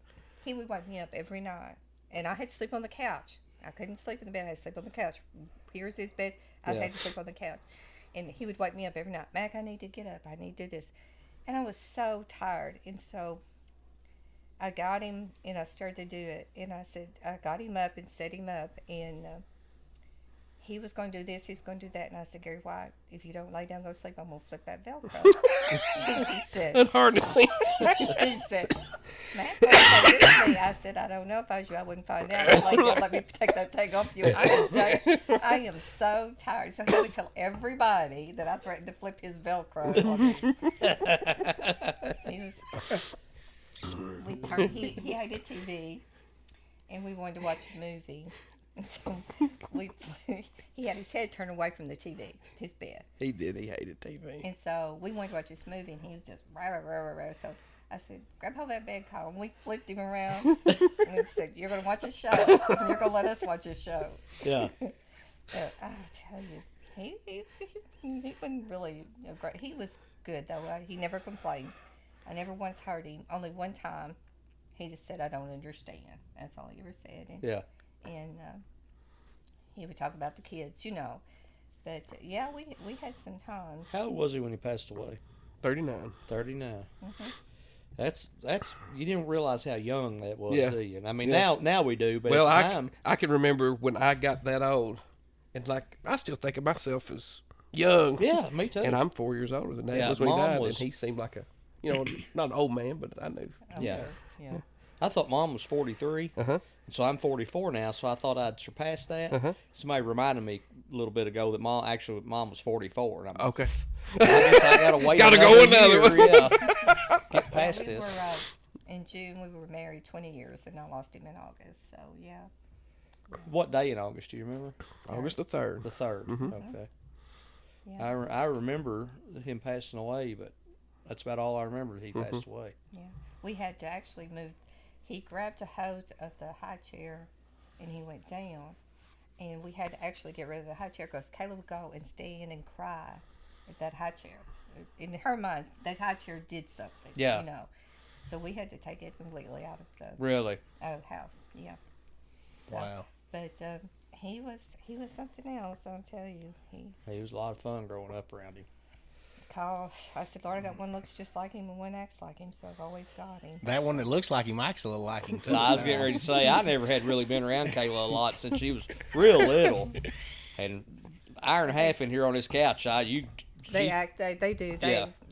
he would wake me up every night. And I had to sleep on the couch. I couldn't sleep in the bed. I had to sleep on the couch. Here's his bed. I had to sleep on the couch. And he would wake me up every night. Mac, I need to get up. I need to do this. And I was so tired. And so I got him and I started to do it. And I said, I got him up and set him up. And he was going to do this, he's going to do that. And I said, Gary White, if you don't lay down and go to sleep, I'm going to flip that Velcro. He said, it's hard to see. He said, Matt, what did they do to me? I said, I don't know. If I was you, I wouldn't find out. I'm like, let me take that thing off you. I am so tired. So he would tell everybody that I threatened to flip his Velcro. He hated TV, and we wanted to watch a movie. And so he had his head turned away from the TV, his bed. He did. He hated TV. And so we wanted to watch this movie, and he was just rah, rah, rah, rah, rah. So I said, grab hold of that bed collar. And we flipped him around. And we said, you're going to watch a show, and you're going to let us watch a show. Yeah. But I tell you, he wasn't really great. He was good, though. He never complained. I never once heard him. Only one time, he just said, I don't understand. That's all he ever said. And, and he would talk about the kids, But, we had some times. How old was he when he passed away? 39. 39. Mm-hmm. That's you didn't realize how young that was, do you? I mean, now we do, but at the time. I can remember when I got that old, and, I still think of myself as young. Yeah, me too. And I'm 4 years older than Dad was when he died, and he seemed like a, not an old man, but I knew. Yeah. I thought Mom was 43. Uh-huh. So I'm 44 now, so I thought I'd surpassed that. Uh-huh. Somebody reminded me a little bit ago that Mom was 44. And I'm okay. I guess I gotta wait. Gotta go another one. Get past this. In June, we were married 20 years, and I lost him in August. So What day in August do you remember? August the 3rd. The 3rd. Mm-hmm. Okay. Yeah. I remember him passing away, but that's about all I remember. He passed away. Yeah. We had to actually move. He grabbed a hose of the high chair, and he went down. And we had to actually get rid of the high chair because Kayla would go and stand and cry at that high chair. In her mind, that high chair did something. Yeah. So we had to take it completely out of the house. Yeah. So, wow. But he was something else. I'll tell you. He was a lot of fun growing up around him. I said, Lord, I got one looks just like him and one acts like him, so I've always got him. That one that looks like him acts a little like him, too. I was getting ready to say, I never had really been around Kayla a lot since she was real little. And hour and a half in here on this couch, they do.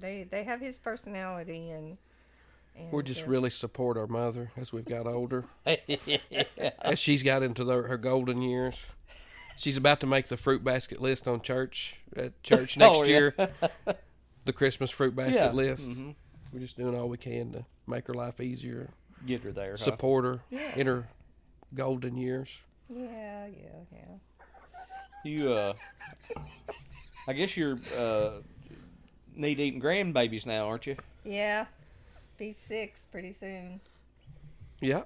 They have his personality, and we just really support our mother as we've got older. As she's got into her golden years. She's about to make the fruit basket list on church next year. The Christmas fruit basket list. Mm-hmm. We're just doing all we can to make her life easier. Get her there. Support her in her golden years. Yeah. You, I guess you're need-eating grandbabies now, aren't you? Yeah. Be 6 pretty soon. Yeah.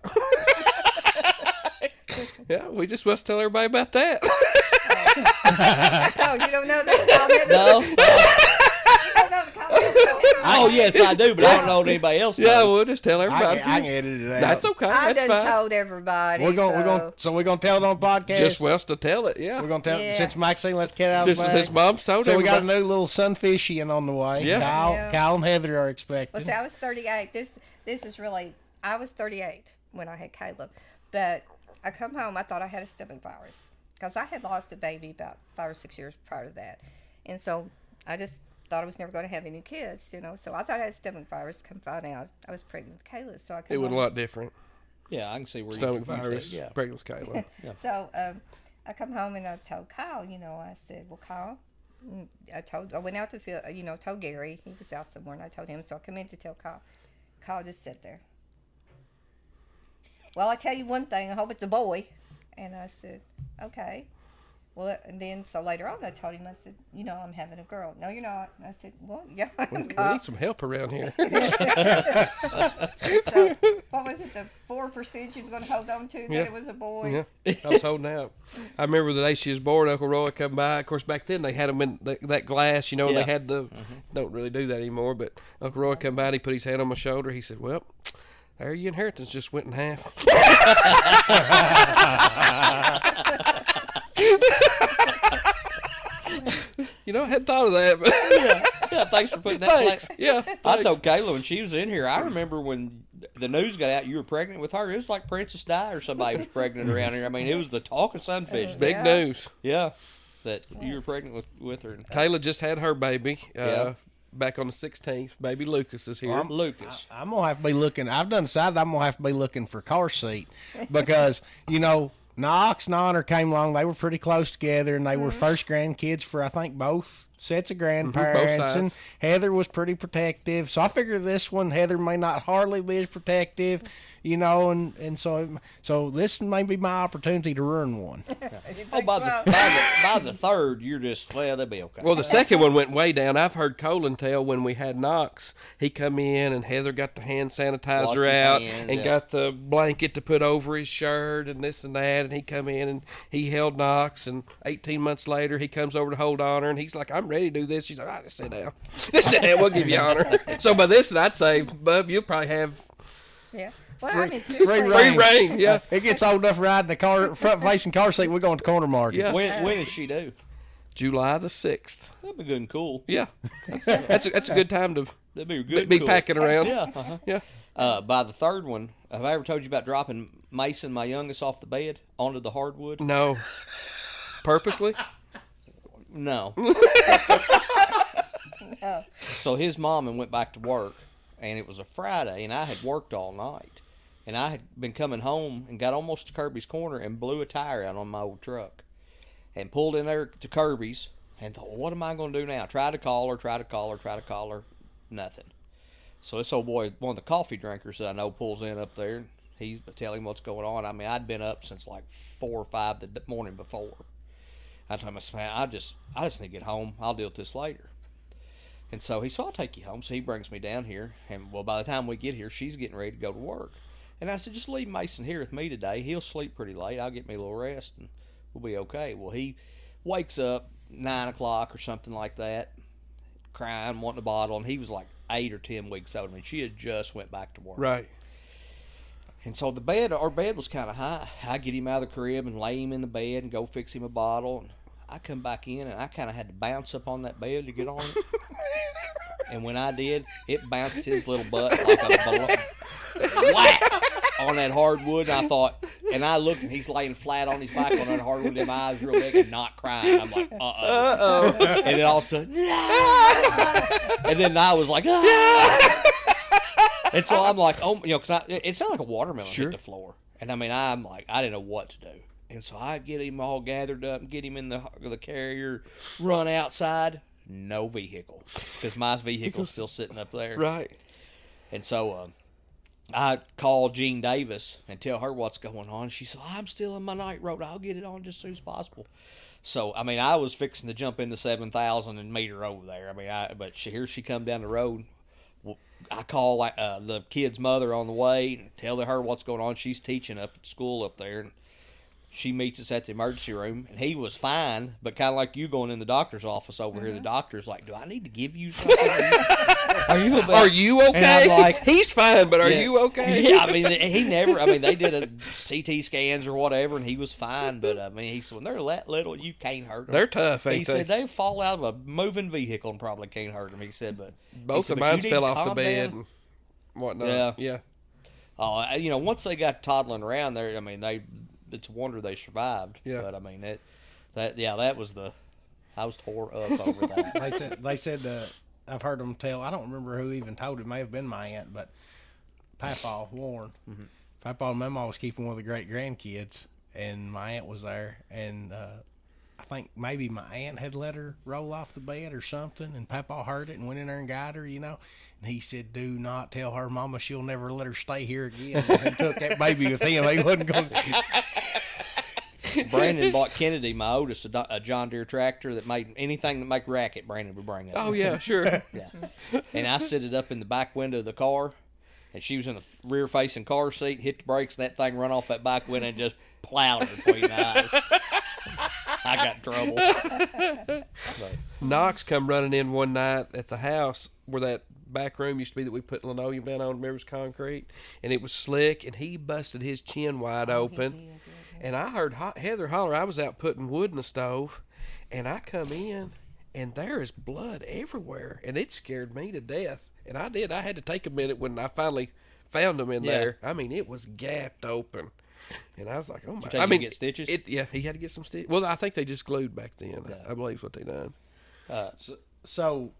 Yeah, we just must tell everybody about that. Oh, you don't know the comment? No. You don't know the comment? Oh, yes, I do, but I don't know if anybody else does. Yeah, we'll just tell I everybody. can edit it out. That's okay. I That's done fine. told everybody. We're gonna tell it on podcast. Just West to tell it, yeah. We're gonna tell Yeah. since Maxine lets cat out of the bag. Since mom's told So we got a everybody. new little Sunfishian on the way. Yeah. Kyle and Heather are expecting. Well, see, I was 38. This is really. I was 38 when I had Caleb, but I come home. I thought I had a stomach virus because I had lost a baby about 5 or 6 years prior to that, and so I just thought I was never going to have any kids, So I thought I had stomach virus. Come find out, I was pregnant with Caleb. So I come It was a home. lot different. Yeah, I can see where Stomach you virus, Yeah. pregnant with Caleb. So I come home and I told Kyle, I said, well, Kyle, I went out to the field, told Gary, he was out somewhere, and I told him, so I come in to tell Kyle. Kyle just sat there. Well, I tell you one thing, I hope it's a boy. And I said, okay. Well, and then, so later on, I told him, I said, I'm having a girl. No, you're not. And I said, well, yeah, We Kyle. need some help around here. So, what was it, the 4% you was going to hold on to, that Yeah. it was a boy? Yeah, I was holding out. I remember the day she was born, Uncle Roy come by. Of course, back then they had them in that glass, and Yeah. they had the, don't really do that anymore, but Uncle Roy come by and he put his hand on my shoulder. He said, well, there your inheritance just went in half. I hadn't thought of that. But Yeah, thanks for putting that. thanks. Yeah, I thanks. told Kayla when she was in here, I remember when the news got out you were pregnant with her. It was like Princess Di or somebody was pregnant around here. I mean, it was the talk of Sunfish. Big Yeah. news. Yeah, that you were pregnant with her. Kayla just had her baby. Yeah. Back on the 16th. Baby Lucas is here. Lucas. I'm gonna have to be looking. I've done decided I'm gonna have to be looking for car seat because Knox and Honor came along. They were pretty close together, and they were first grandkids for I think both sets of grandparents. And sides. Heather was pretty protective, so I figured this one Heather may not hardly be as protective, and so this may be my opportunity to ruin one. You Oh, think by so? by the third, you're just they'll be okay. Well, the second one went way down. I've heard Colin tell when we had Knox, he come in and Heather got the hand Washed sanitizer his out hands, and yeah. got the blanket to put over his shirt and this and that. And he come in and he held Knox. And 18 months later, he comes over to hold Honor. And he's like, I'm ready to do this. She's like, just sit down. Just sit down. We'll give you Honor. So by this, I'd say, Bub, you'll probably have Yeah. Well, Free seriously, reign. free reign. Yeah. It gets old enough riding the car front facing car seat. We're going to corner market. Yeah. When does she do? July the 6th. That'd be good and cool. Yeah. That's a good time to That'd be good. and be cool. packing around. Yeah. Uh-huh. Yeah. By the third one, have I ever told you about dropping Mason, my youngest, off the bed onto the hardwood? No. Purposely? No. Oh. So his mom went back to work, and it was a Friday, and I had worked all night. And I had been coming home and got almost to Kirby's corner and blew a tire out on my old truck. And pulled in there to Kirby's and thought, well, what am I going to do now? Try to call her. Nothing. So this old boy, one of the coffee drinkers that I know, pulls in up there. And he's tell him what's going on. I mean, I'd been up since like 4 or 5 the morning before. I told him, man, I just need to get home. I'll deal with this later. And so he said, I'll take you home. So he brings me down here. And, well, by the time we get here, she's getting ready to go to work. And I said, just leave Mason here with me today. He'll sleep pretty late. I'll get me a little rest, and we'll be okay. Well, he wakes up 9 o'clock or something like that, crying, wanting a bottle. And he was like 8 or 10 weeks old. I mean, she had just went back to work. Right. And so our bed was kind of high. I get him out of the crib and lay him in the bed and go fix him a bottle. And I come back in, and I kind of had to bounce up on that bed to get on it. And when I did, it bounced his little butt like a balloon. Whack! On that hardwood. And I thought, and I looked, and he's laying flat on his back on that hardwood, and my eyes real big and not crying. I'm like, uh-oh. And then all of a sudden, and then I was like, and so I'm like, oh, because it sounded like a watermelon hit the floor. And I mean, I'm like, I didn't know what to do. And so I get him all gathered up and get him in the carrier, run outside. No vehicle, because my vehicle's still sitting up there. Right. And so I call Jean Davis and tell her what's going on. She said, I'm still in my night road. I'll get it on just as soon as possible. So, I mean, I was fixing to jump into 7,000 and meet her over there. I mean, but here she come down the road. Well, I call the kid's mother on the way and tell her what's going on. She's teaching up at school up there. And she meets us at the emergency room, and he was fine, but kind of like you going in the doctor's office over here. The doctor's like, do I need to give you something? Are you about, Are you okay? And I'm like, he's fine, but are yeah. you okay? Yeah, I mean, he never. I mean, they did a CT scans or whatever, and he was fine. But I mean, he said when they're that little, you can't hurt them. They're tough, ain't He they? said they fall out of a moving vehicle and probably can't hurt them. He said, but Both of mine fell off the bed and whatnot. Yeah. Oh, you know, once they got toddling around there, I mean, it's a wonder they survived. Yeah. But I mean, that was I was tore up over that. They said I've heard them tell. I don't remember who even told it. It may have been my aunt, but Papa Warren. Mm-hmm. Papa and Mama was keeping one of the great grandkids, and my aunt was there, and I think maybe my aunt had let her roll off the bed or something, and Papa heard it and went in there and got her, you know. And he said, "Do not tell her, Mama. She'll never let her stay here again." And he took that baby with him. He wasn't going to. Brandon bought Kennedy, my oldest, a John Deere tractor that made anything that make racket. Brandon would bring it. Oh yeah, sure. Yeah, and I set it up in the back window of the car, and she was in the rear-facing car seat. Hit the brakes, and that thing run off that back window and just plowed her between the eyes. I got in trouble. Knox come running in one night at the house where that back room used to be that we put linoleum down on. Remember, it was concrete, and it was slick, and he busted his chin wide open. And I heard Heather holler. I was out putting wood in the stove, and I come in, and there is blood everywhere, and it scared me to death. And I did. I had to take a minute when I finally found him in there. I mean, it was gapped open, and I was like, "Oh my!" I mean, get stitches. Yeah, he had to get some stitches. Well, I think they just glued back then. Yeah. I believe what they done. So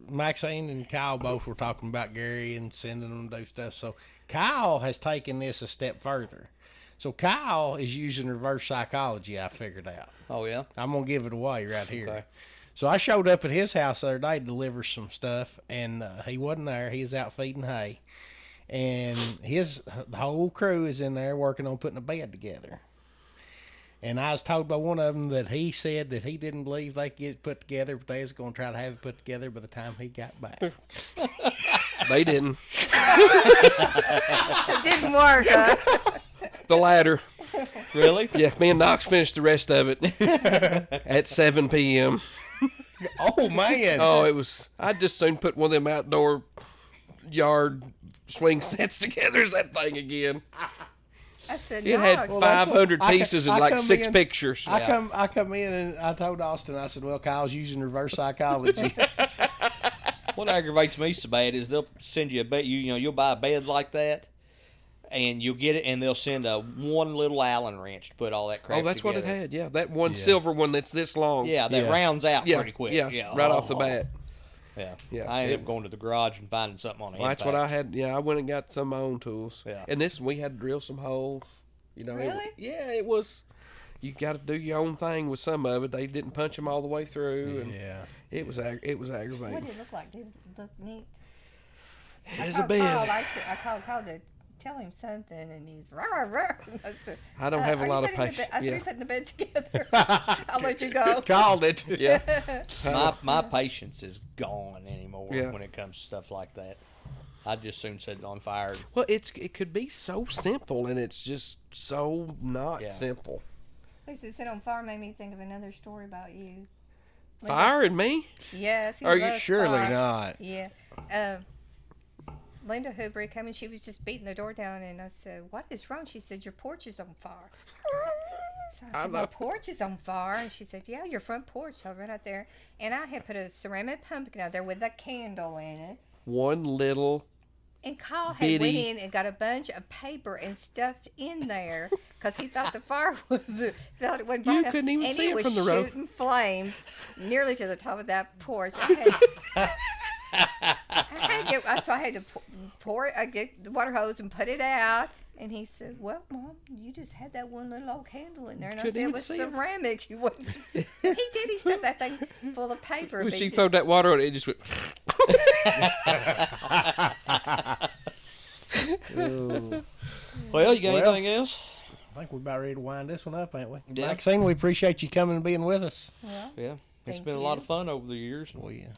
Maxine and Kyle both were talking about Gary and sending them to do stuff. So Kyle has taken this a step further. So Kyle is using reverse psychology, I figured out. Oh, yeah? I'm going to give it away right here. Okay. So I showed up at his house the other day to deliver some stuff, and he wasn't there. He was out feeding hay. And the whole crew is in there working on putting a bed together. And I was told by one of them that he said that he didn't believe they could get it put together, but they was going to try to have it put together by the time he got back. They didn't. It didn't work, huh? The ladder. Really? Yeah, me and Knox finished the rest of it at 7 p.m. Oh, man. Oh, it was. I just soon put one of them outdoor yard swing sets together as that thing again. I said, It had no. 500 pieces and like 6 in, pictures. I come in and I told Austin, I said, well, Kyle's using reverse psychology. What aggravates me so bad is they'll send you a bed. You'll buy a bed like that, and you'll get it, and they'll send one little Allen wrench to put all that crap Oh, that's together. what it had. Yeah, that one silver one that's this long. Yeah, that rounds out pretty quick. Yeah, right off the bat. Yeah. I ended up going to the garage and finding something on it. Well, that's what I had. Yeah, I went and got some of my own tools. Yeah. And we had to drill some holes. Really? It was. You got to do your own thing with some of it. They didn't punch them all the way through. And it was aggravating. What did it look like? Did it look neat? It's a bed. I called to tell him something, and he's rah, rah. I don't have a lot of patience. I said, putting the bed together. I'll let you go. Called it. Yeah. My patience is gone anymore when it comes to stuff like that. I'd just soon set it on fire. Well, it could be so simple, and it's just so not simple. Lisa, set on fire made me think of another story about you. Firing me? Yes. Are you surely not? Yeah. Linda Hoobury came and she was just beating the door down, and I said, "What is wrong?" She said, "Your porch is on fire." So I said, "My porch is on fire," and she said, "Yeah, your front porch." So I ran out there, and I had put a ceramic pumpkin out there with a candle in it. One little. And Kyle had went in and got a bunch of paper and stuffed in there because he thought the fire thought it wasn't burning. You couldn't even see it from the And road. it was shooting flames nearly to the top of that porch. I had to pour it. I get the water hose and put it out. And he said, "Well, Mom, you just had that one little old candle in there." And I said, "It was ceramic. You wouldn't." He did. He stuffed that thing full of paper. When she throwed that water on it, it just went. Well, you got anything else? I think we're about ready to wind this one up, ain't we? Yeah. Maxine, we appreciate you coming and being with us. Yeah. It's Thank been a lot of fun over the years. Well, yeah.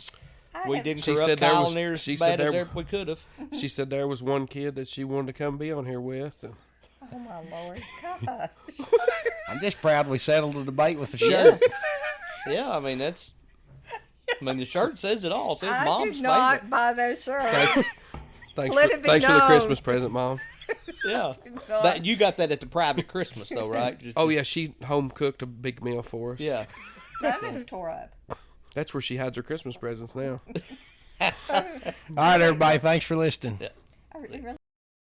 We didn't She corrupt said there Kyle was- near as she bad said as we could have. She said there was one kid that she wanted to come be on here with. And Oh, my Lord. Gosh. I'm just proud we settled the debate with the shirt. Yeah, I mean, that's... I mean, the shirt says it all. It says I Mom's did not favorite. buy those shirts. Thanks Let for, it be thanks for the known. Christmas present, Mom. Yeah. not. That you got that at the private Christmas though, right? Oh yeah, she home cooked a big meal for us. Yeah. That is tore up. That's where she hides her Christmas presents now. All right, everybody. Thanks for listening. I really